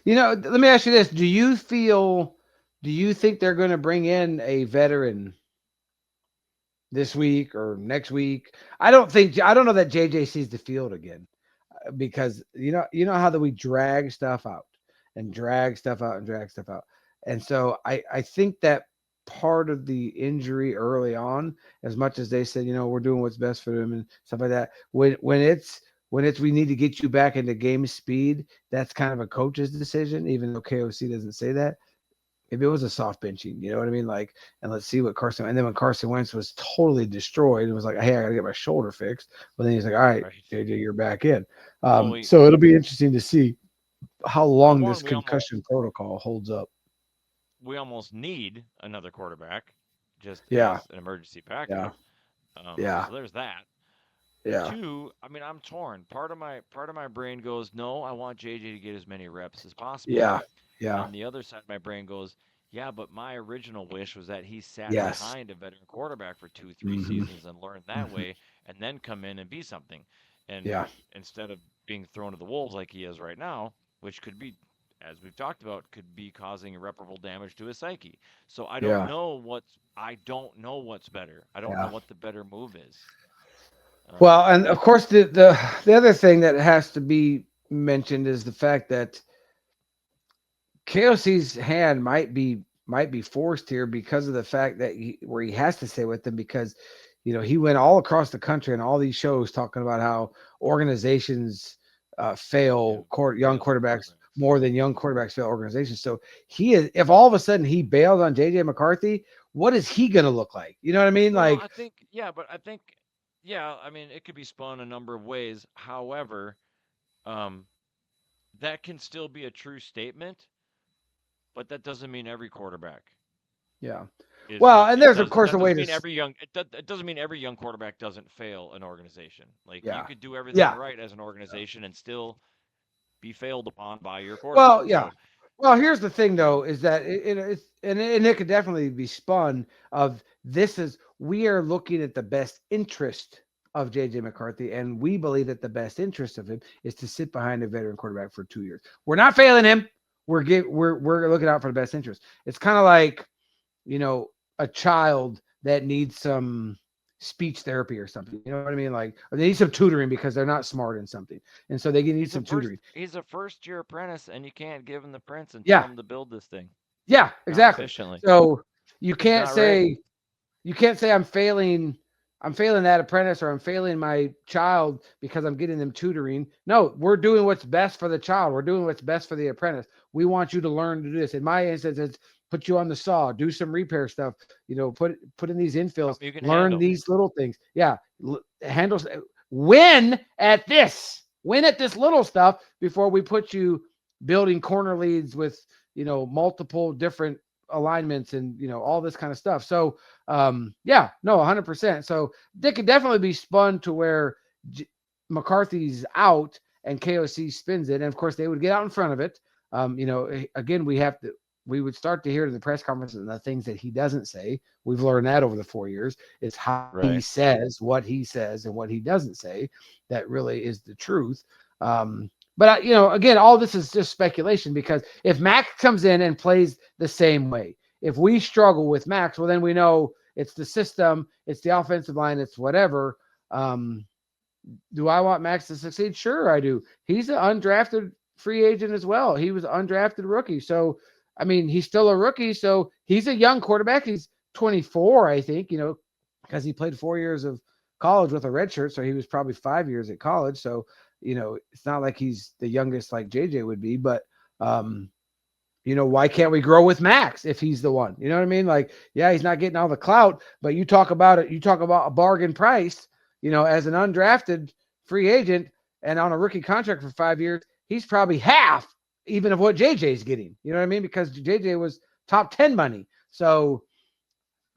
Let me ask you this: Do you think they're going to bring in a veteran this week or next week? I don't know that JJ sees the field again because you know how that we drag stuff out and drag stuff out and drag stuff out. And so I think that part of the injury early on, as much as they said, we're doing what's best for him and stuff like that, when it's we need to get you back into game speed, that's kind of a coach's decision, even though KOC doesn't say that. Maybe it was a soft benching, you know what I mean? Like, and let's see what Carson. And then when Carson Wentz was totally destroyed and was like, "Hey, I got to get my shoulder fixed," well, then he's like, "All right, Right. JJ, you're back in." Well, So it'll be interesting to see how for long one, this concussion protocol holds up. we almost need another quarterback just Yeah, as an emergency yeah, backup. yeah, So there's that. yeah, Two, I mean, I'm torn. Part of my brain goes, no, I want JJ to get as many reps as possible. yeah, yeah. On the other side, my brain goes, yeah, but my original wish was that he sat Yes. behind a veteran quarterback for 2, 3 Hmm. seasons and learn that Hmm. way, and then come in and be something. And Yeah. instead of being thrown to the wolves like he is right now, which could be, as we've talked about, could be causing irreparable damage to his psyche. So Yeah. I don't know what's better. I don't know Yeah. what the better move is. Um, Well, and of course, the other thing that has to be mentioned is the fact that KOC's hand might be forced here because of the fact that where he has to stay with them because he went all across the country and all these shows talking about how organizations have fail young failed quarterbacks quarterbacks. more than young quarterbacks fail organizations. So he is if all of a sudden he bailed on JJ McCarthy, what is he going to look like? You know what I mean? Well, Like, I think, yeah, I mean, it could be spun a number of ways. However, um, that can still be a true statement, but that doesn't mean every quarterback yeah. is Well, going. and It there's of doesn't. course a That way doesn't to mean it doesn't mean every young quarterback doesn't fail an organization. Like you yeah. could do everything Yeah. right as an organization and still be failed upon by your quarterback. Well, yeah. So, Well, here's the thing, you though, know, is that it's and it could definitely be spun of this is we are looking at the best interest of JJ McCarthy, and we believe that the best interest of him is to sit behind a veteran quarterback for 2 years. We're not failing him. We're looking out for the best interest. It's kind of like a child that needs some speech therapy or something. You know what I mean? Like, or they need some tutoring because they're not smart in something, and so they need some tutoring. he's a first year apprentice, and you can't give him the prince and tell Yeah, him to build this thing. yeah, Not exactly. efficiently. So you He's can't not ready. say you can't say I'm failing that apprentice or I'm failing my child because I'm getting them tutoring. No, we're doing what's best for the child. We're doing what's best for the apprentice. We want you to learn to do this. In my instance, it's put you on the saw, do some repair stuff, put in these infills, Something you can learn handle. these little things. Yeah. Handle win at this little stuff before we put you building corner leads with multiple different alignments and all this kind of stuff. So yeah, no, 100%. So they could definitely be spun to where McCarthy's out and KOC spins it, and of course they would get out in front of it. Again, we would start to hear in the press conferences and the things that he doesn't say. We've learned that over the 4 years. It's how he Right. says what he says and what he doesn't say that really is the truth. But again, all this is just speculation because if Max comes in and plays the same way, if we struggle with Max, well, then we know it's the system, it's the offensive line, it's whatever. Um, do I want Max to succeed? Sure, I do. He's an undrafted free agent as well. He was an undrafted rookie. So, I mean, he's still a rookie. So he's a young quarterback. He's 24, I think, because he played 4 years of college with a red shirt. So he was probably 5 years at college. So, it's not like he's the youngest like JJ would be, but, why can't we grow with Max if he's the one? You know what I mean? Like, yeah, he's not getting all the clout, but you talk about it. You talk about a bargain price, as an undrafted free agent and on a rookie contract for 5 years, he's probably half even of what JJ's getting. You know what I mean? Because JJ was top 10 money. So,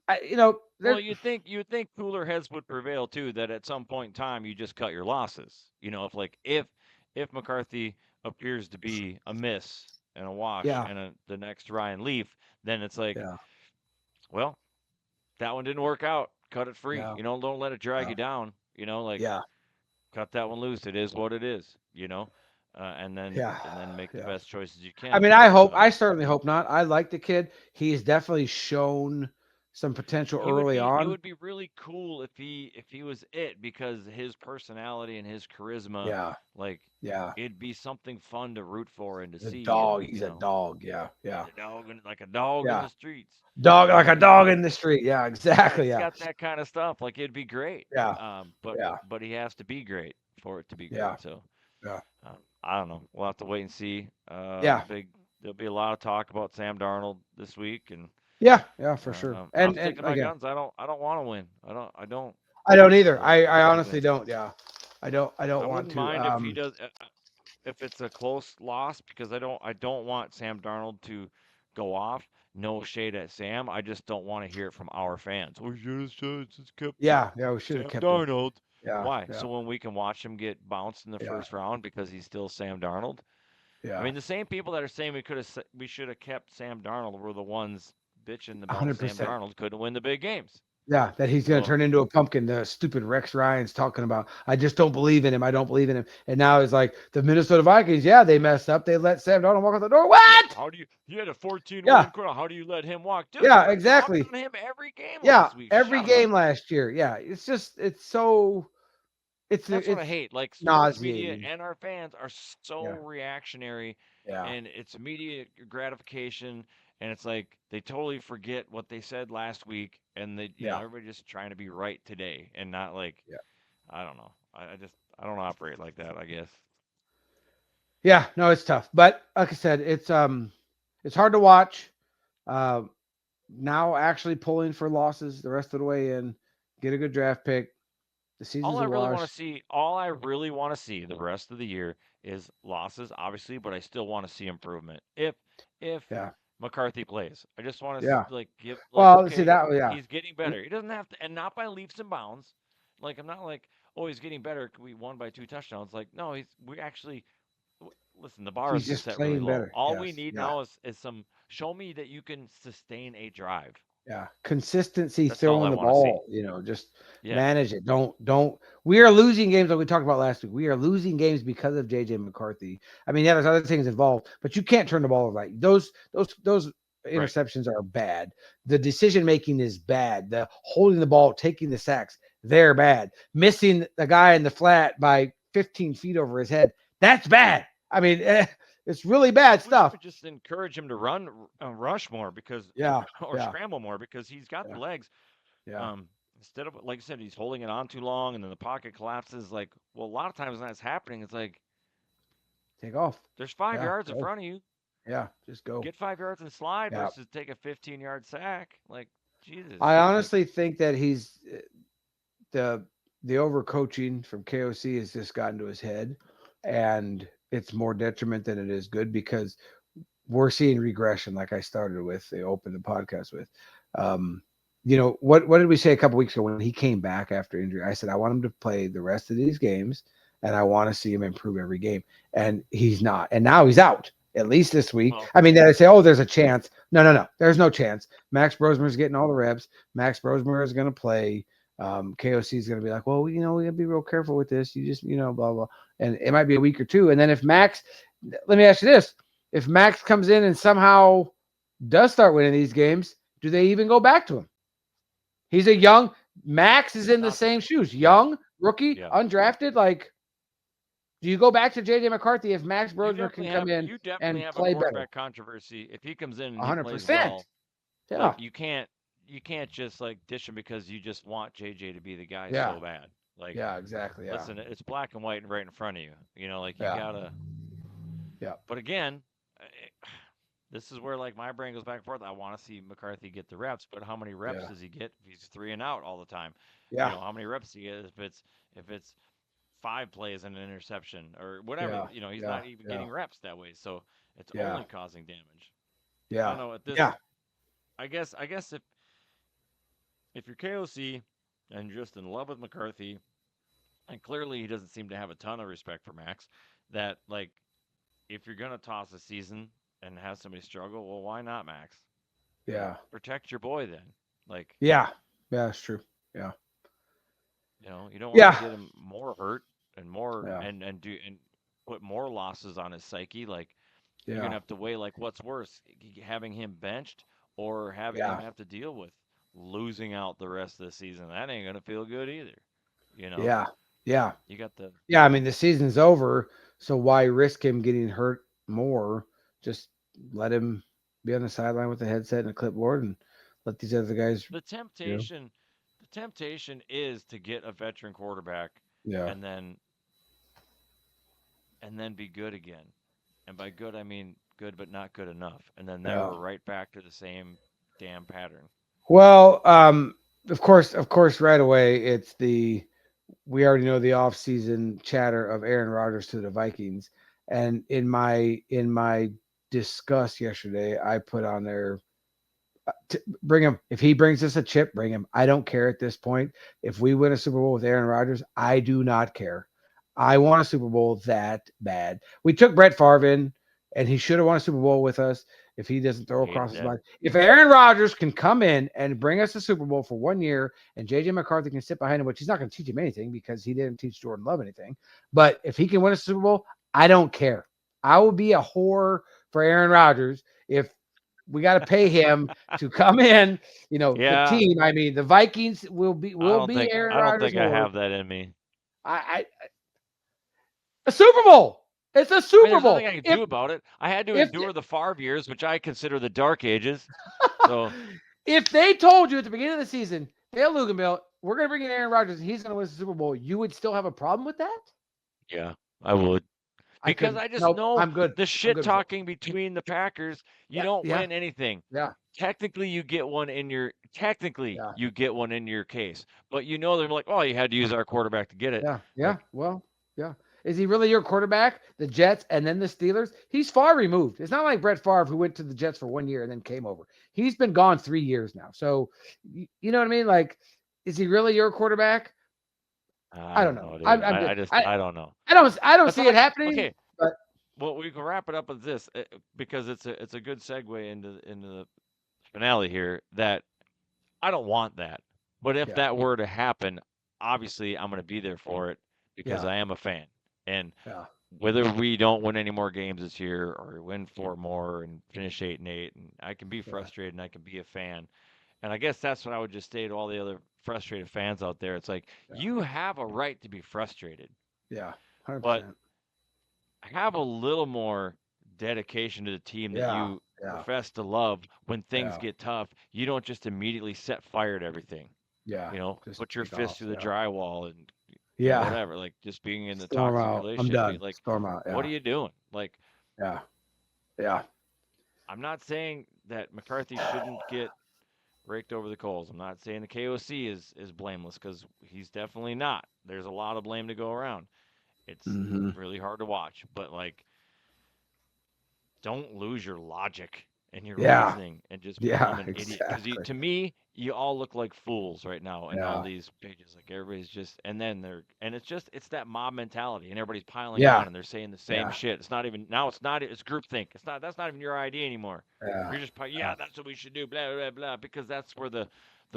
Well, there, you'd think cooler heads would prevail too. That at some point in time you just cut your losses. If McCarthy appears to be a miss and a wash yeah, and the next Ryan Leaf, then it's like, yeah, well, that one didn't work out. Cut it free. yeah, Don't let it drag yeah, you down. Like yeah, cut that one loose. It is what it is. and Yeah. then make the Yeah. best choices you I can. mean, I certainly hope not. I like the kid. He's definitely shown some potential early It on. would be really cool if he was it, because his personality and his charisma, Yeah. like, Yeah. it'd be something fun to root for and to The see, dog. and He's a dog. Yeah. he's Yeah. a dog, and like a dog in Yeah. the streets. Dog like a He's dog got in the that. street. Yeah. Yeah, Exactly. he's Yeah. got that kind of stuff. Like, it'd be great. Yeah. Um, Yeah. but he has to be great for it to be Yeah. great. So Yeah. I don't know. We'll have to wait and see. Yeah. There'll be a lot of talk about Sam Darnold this week, and Yeah. Yeah. For sure. I'm And sticking to my again, guns. I don't want to win. I don't either. I I don't honestly win. don't. Yeah. I don't I want wouldn't to. mind if he does, if it's a close loss, because I don't want Sam Darnold to go off. No shade at Sam. I just don't want to hear it from our fans. Oh, you just kept Yeah. Yeah. We should have Sam kept him. Darnold. Yeah. Why? Yeah. So when we can watch him get bounced in the Yeah. first round because he's still Sam Darnold. I Yeah. mean, the same people that are saying we should have kept Sam Darnold were the ones bitching about Sam 100%. Darnold couldn't win the big games. Yeah, that he's going to So turn into a pumpkin. The stupid Rex Ryan's talking about, I just don't believe in him. I don't believe in him. And now it's like the Minnesota Vikings. Yeah, they messed up. They let Sam Darnold walk out the door. yeah, What? how do you had a 14 Yeah, winning quarter? How do you let him walk? Dude, yeah, we were dropping exactly. on him every game Yeah, last week. every Shut up. game last year. Yeah, it's just, That's what I it's hate. Like, sports media nauseating. and our fans are so Yeah, reactionary, yeah, and it's immediate gratification, and it's like they totally forget what they said last week, and yeah, everybody just trying to be right today, and not like, yeah. I don't know. I don't operate like that, I guess. Yeah, no, it's tough. But like I said, it's hard to watch. Uh, now actually pulling for losses the rest of the way in, get a good draft pick. The season's a wash. All I really want to see the rest of the year is losses, obviously, but I still want to see improvement. If Yeah, McCarthy plays, I just want to yeah. like give, like, Well, see okay, that. Yeah, he's getting better. He doesn't have to, and not by leaps and bounds. Like, I'm not like, oh, he's getting better. We won by 2 touchdowns. Like, no, we actually listen. The bar has he's been just set really playing low. better. All we Yes. need Yeah. now is some, show me that you can sustain a drive. Yeah. Consistency That's all I throwing the want to see. ball, just Yeah, manage it. Don't we are losing games like we talked about last week. We are losing games because of JJ McCarthy. I mean, yeah, there's other things involved, but you can't turn the ball over. Like those right. interceptions are bad. The decision making is bad. The holding the ball, taking the sacks, they're bad. Missing the guy in the flat by 15 feet over his head, that's bad. I mean, it's really bad Wish you stuff. would just encourage him to run, rush more, because, Yeah. or Yeah. scramble more, because he's got the Yeah. legs. Yeah. Instead of, like I said, he's holding it on too long, and then the pocket collapses. Like, well, a lot of times when that's happening, it's like Take off. there's 5 yards in Go. front of you. Yeah. Just go. Get 5 yards and slide Yeah. versus take a 15-yard sack. Like, Jesus. I Like, honestly think that he's the overcoaching from KOC has just gotten to his head, and it's more detriment than it is good, because we're seeing regression. Like I started with, they opened the podcast with, what did we say a couple weeks ago when he came back after injury? I said I want him to play the rest of these games, and I want to see him improve every game, and he's not. And now he's out. At least this week. well, I mean, then I say, oh, there's a chance. No. There's no chance. Max Brosmer is getting all the reps. Max Brosmer is going to play. KOC is going to be like, well, we got to be real careful with this. You just, blah, blah. And it might be a week or two. And then if Max, let me ask you this. If Max comes in and somehow does start winning these games, do they even go back to him? He's a young, Max is in the same shoes. Young, rookie, undrafted. Like, do you go back to JJ McCarthy if Max Brosmer can come in you definitely and have a play quarterback better? controversy. If he comes in and he plays 100%. well, Yeah. like, you can't just like dish him because you just want JJ to be the guy so bad. Like, Yeah, exactly. Yeah. listen, it's black and white and right in front of you. Like, you Yeah. gotta. Yeah. But again, this is where, like, my brain goes back and forth. I want to see McCarthy get the reps, but how many reps does he get if he's 3 and out all the time? Yeah. How many reps does he get if it's 5 plays and an interception or whatever? He's not even getting reps that way, so it's only causing damage. Yeah. I don't know at this. Yeah. I guess if you're KOC and just in love with McCarthy, and clearly he doesn't seem to have a ton of respect for Max, that, like, if you're gonna toss a season and have somebody struggle, well, why not Max? Yeah. Protect your boy then. Like, yeah, that's true. Yeah. you don't want to get him more hurt and more and put more losses on his psyche. Like you're Yeah. gonna have to weigh like what's worse, having him benched or having him Yeah. have to deal with losing out the rest of the season. That ain't gonna feel good either. You know, Yeah. Yeah. you got the Yeah. I mean, the season's over, so why risk him getting hurt more? Just let him be on the sideline with a headset and a clipboard, and let these other guys. the You know. temptation. The temptation is to get a veteran quarterback Yeah. and then be good again. And by good, I mean good, but not good enough. And then Yeah. we're right back to the same damn pattern. Well, of course, right away it's the we already know the off-season chatter of Aaron Rodgers to the Vikings, and in my discuss yesterday, I put on there bring him. If he brings us a chip, bring him. I don't care at this point. If we win a Super Bowl with Aaron Rodgers, I do not care. I want a Super Bowl that bad. We took Brett Favre in, and he should have won a Super Bowl with us if he doesn't throw Hated across his that. line. If Aaron Rodgers can come in and bring us a Super Bowl for 1 year, and JJ McCarthy can sit behind him, which he's not going to teach him anything because he didn't teach Jordan Love anything. But if he can win a Super Bowl, I don't care. I will be a whore for Aaron Rodgers if we got to pay him to come in. The Yeah, team. I mean, the Vikings will be I will don't be think Aaron I don't Rodgers think I more. have that in me. I a Super Bowl. It's a I mean, Super there's nothing Bowl. I can do about it. I had to If endure the Favre years, which I consider the dark ages. So if they told you at the beginning of the season, Dale Luganville, we're going to bring in Aaron Rodgers and he's going to win the Super Bowl, you would still have a problem with that? yeah, I would. I Because couldn't. I just Nope. know I'm good. the I'm shit good with it. talking between the Packers, you Yeah. don't Yeah. win anything. Yeah. Technically Yeah. you get one in your case. But they're like, "Oh, you had to use our quarterback to get it." Yeah. Yeah. Like, Well, yeah. Is he really your quarterback? The Jets and then the Steelers? He's far removed. It's not like Brett Favre who went to the Jets for 1 year and then came over. He's been gone 3 years now. So, you know what I mean? Like, is he really your quarterback? I I don't don't know. know, I'm, dude. I'm good. I don't know. I don't That's see all I it can happening. Okay, But well, we can wrap it up with this because it's a good segue into the finale here that I don't want that. But if yeah, that were to happen, obviously I'm going to be there for it because yeah, I am a fan. And yeah, whether we don't win any more games this year or win 4 more and finish 8-8, and I can be yeah, frustrated and I can be a fan. And I guess that's what I would just say to all the other frustrated fans out there. It's like yeah, you have a right to be frustrated, yeah, 100%. but have a little more dedication to the team that Yeah, you yeah, profess to love when things yeah, get tough. You don't just immediately set fire to everything. yeah. Just Put your take fist off. through the Yeah, drywall and yeah. whatever. Like just being in the Storm toxic out. I'm relationship. done. Like, Storm out. what Yeah, are you doing? Like, yeah, yeah, I'm not saying that McCarthy shouldn't get raked over the coals. I'm not saying the KOC is blameless because he's definitely not. There's a lot of blame to go around. It's hmm really hard to watch, but like don't lose your logic and your yeah, reasoning and just yeah. become an idiot. Because Exactly. to me, you all look like fools right now in all Yeah, these pages. Like everybody's just, and it's that mob mentality, and everybody's piling yeah, on and they're saying the same yeah, shit. It's not even now. It's not. It's groupthink. It's not. That's not even your idea anymore. yeah, You're just, yeah, yeah, that's what we should do. Blah blah blah. Because that's where the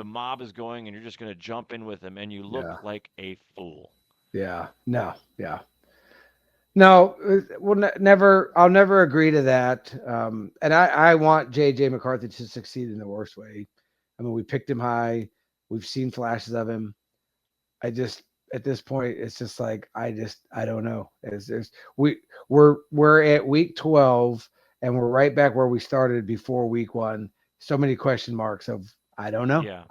mob is going, and you're just gonna jump in with them, and you look yeah, like a fool. yeah. No, yeah. No, never. I'll never agree to that. And I want JJ McCarthy to succeed in the worst way. I mean, we picked him high. We've seen flashes of him. I just at this point, it's just like I don't know. We're at week 12, and we're right back where we started before week 1. So many question marks of I don't know. Yeah.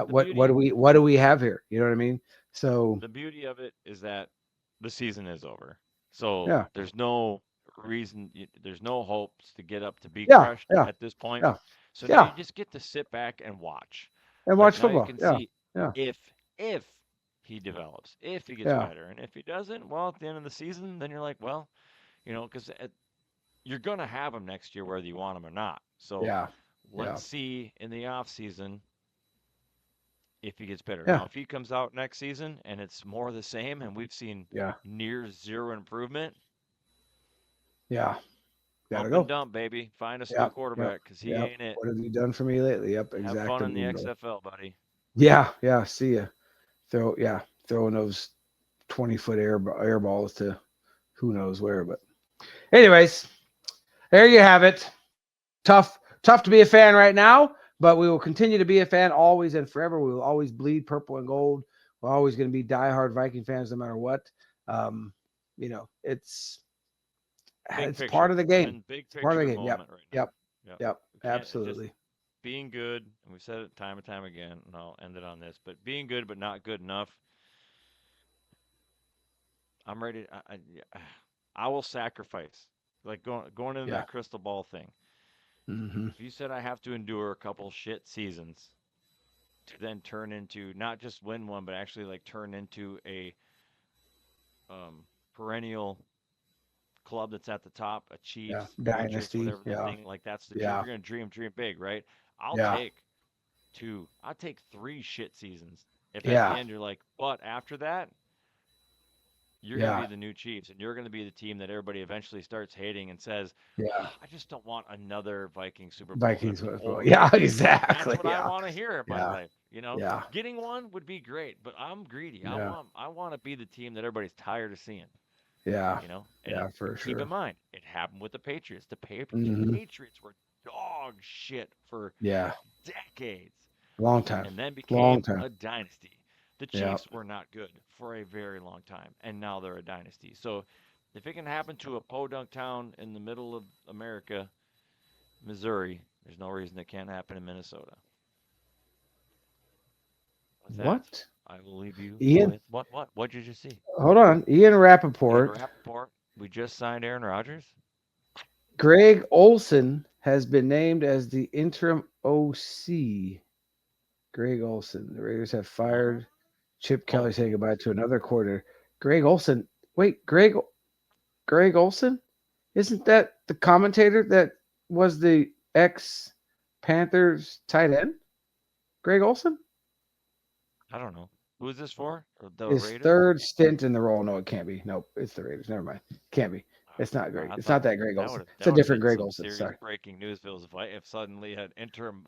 The What do beauty we have here? You know what I mean? So the beauty of it is that the season is over. So yeah, there's no reason, there's no hopes to get up to be yeah, crushed yeah, at this point. yeah, So now yeah, you just get to sit back and watch. and Like watch now you football. can Yeah, see yeah, if he develops, if he gets yeah, better, and if he doesn't, well, at the end of the season, then you're like, well, because you're gonna have him next year whether you want him or not. So yeah, yeah, let's see in the off season if he gets better. yeah, Now, if he comes out next season and it's more of the same and we've seen yeah, near zero improvement, yeah. Gotta pump and go. dump, baby. Find us a new Yep, yep, quarterback because he yep. ain't it. What have you done for me lately? Yep, Have fun in the exactamundo. XFL, buddy. Yeah, yeah. See ya. Throwing those 20-foot air balls to who knows where. But anyways, there you have it. Tough to be a fan right now, but we will continue to be a fan always and forever. We will always bleed purple and gold. We're always going to be diehard Viking fans no matter what. You know, it's part of the game. Big picture Part of the game. moment right now. Yep. Absolutely. Being good, and we've said it time and time again, and I'll end it on this, but being good but not good enough. I'm ready. I will sacrifice. Like going into that crystal ball thing. Mm-hmm. If you said I have to endure a couple shit seasons to then turn into not just win one, but actually like turn into a perennial club that's at the top, a Chiefs, dynasty, Patriots, whatever the thing, like that's the you're gonna dream big, right? I'll take 3 shit seasons. If at the end you're like, but after that, you're going to be the new Chiefs, and you're going to be the team that everybody eventually starts hating and says, I just don't want another Viking Super Bowl. Vikings Super Bowl. Yeah, exactly. That's what I want to hear in my life. You know, getting one would be great, but I'm greedy. I want to be the team that everybody's tired of seeing. Yeah. You know? And for sure. Keep in mind, it happened with the Patriots. The Patriots were dog shit for decades. Long time. And then became a dynasty. The Chiefs were not good for a very long time, and now they're a dynasty. So if it can happen to a podunk town in the middle of America, Missouri, there's no reason it can't happen in Minnesota. What? I will leave you Ian? with what did you see? Hold on. Ian Rappaport. We just signed Aaron Rodgers. Greg Olsen has been named as the interim OC. Greg Olsen. The Raiders have fired Chip Kelly, saying goodbye to another quarter. Greg Olsen. Wait, Greg Olsen? Isn't that the commentator that was the ex-Panthers tight end? Greg Olsen? I don't know. Who is this for? His Raiders? Third stint in the role. No, it can't be. Nope, it's the Raiders. Never mind. Can't be. It's not Greg. It's not that Greg Olsen. It's a different Greg Olsen. Sorry. Breaking news, if suddenly an interim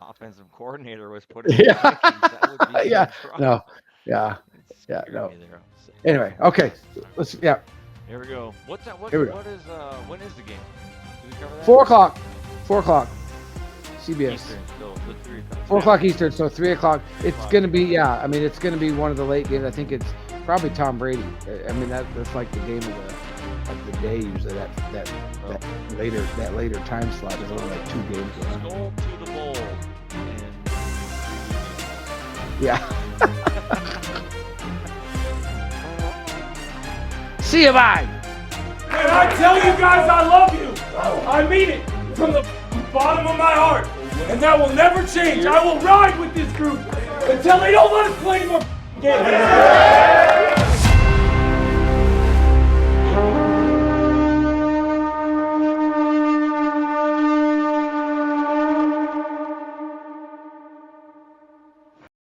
offensive coordinator was put in the Vikings, that would be no. Anyway, okay. Let's Here we go. When is the game? Did we cover that? 4 o'clock. CBS. Eastern, so the 3 o'clock. 4 o'clock Eastern, so 3 o'clock. It's going to be, it's going to be one of the late games. I think it's probably Tom Brady. I mean, that's like the game of the day usually. That later time slot. There's only like 2 games going on. Skull to the bowl. Yeah. See you, bye. And I tell you guys I love you. I mean it from the bottom of my heart. And that will never change. I will ride with this group until they don't let us play more games.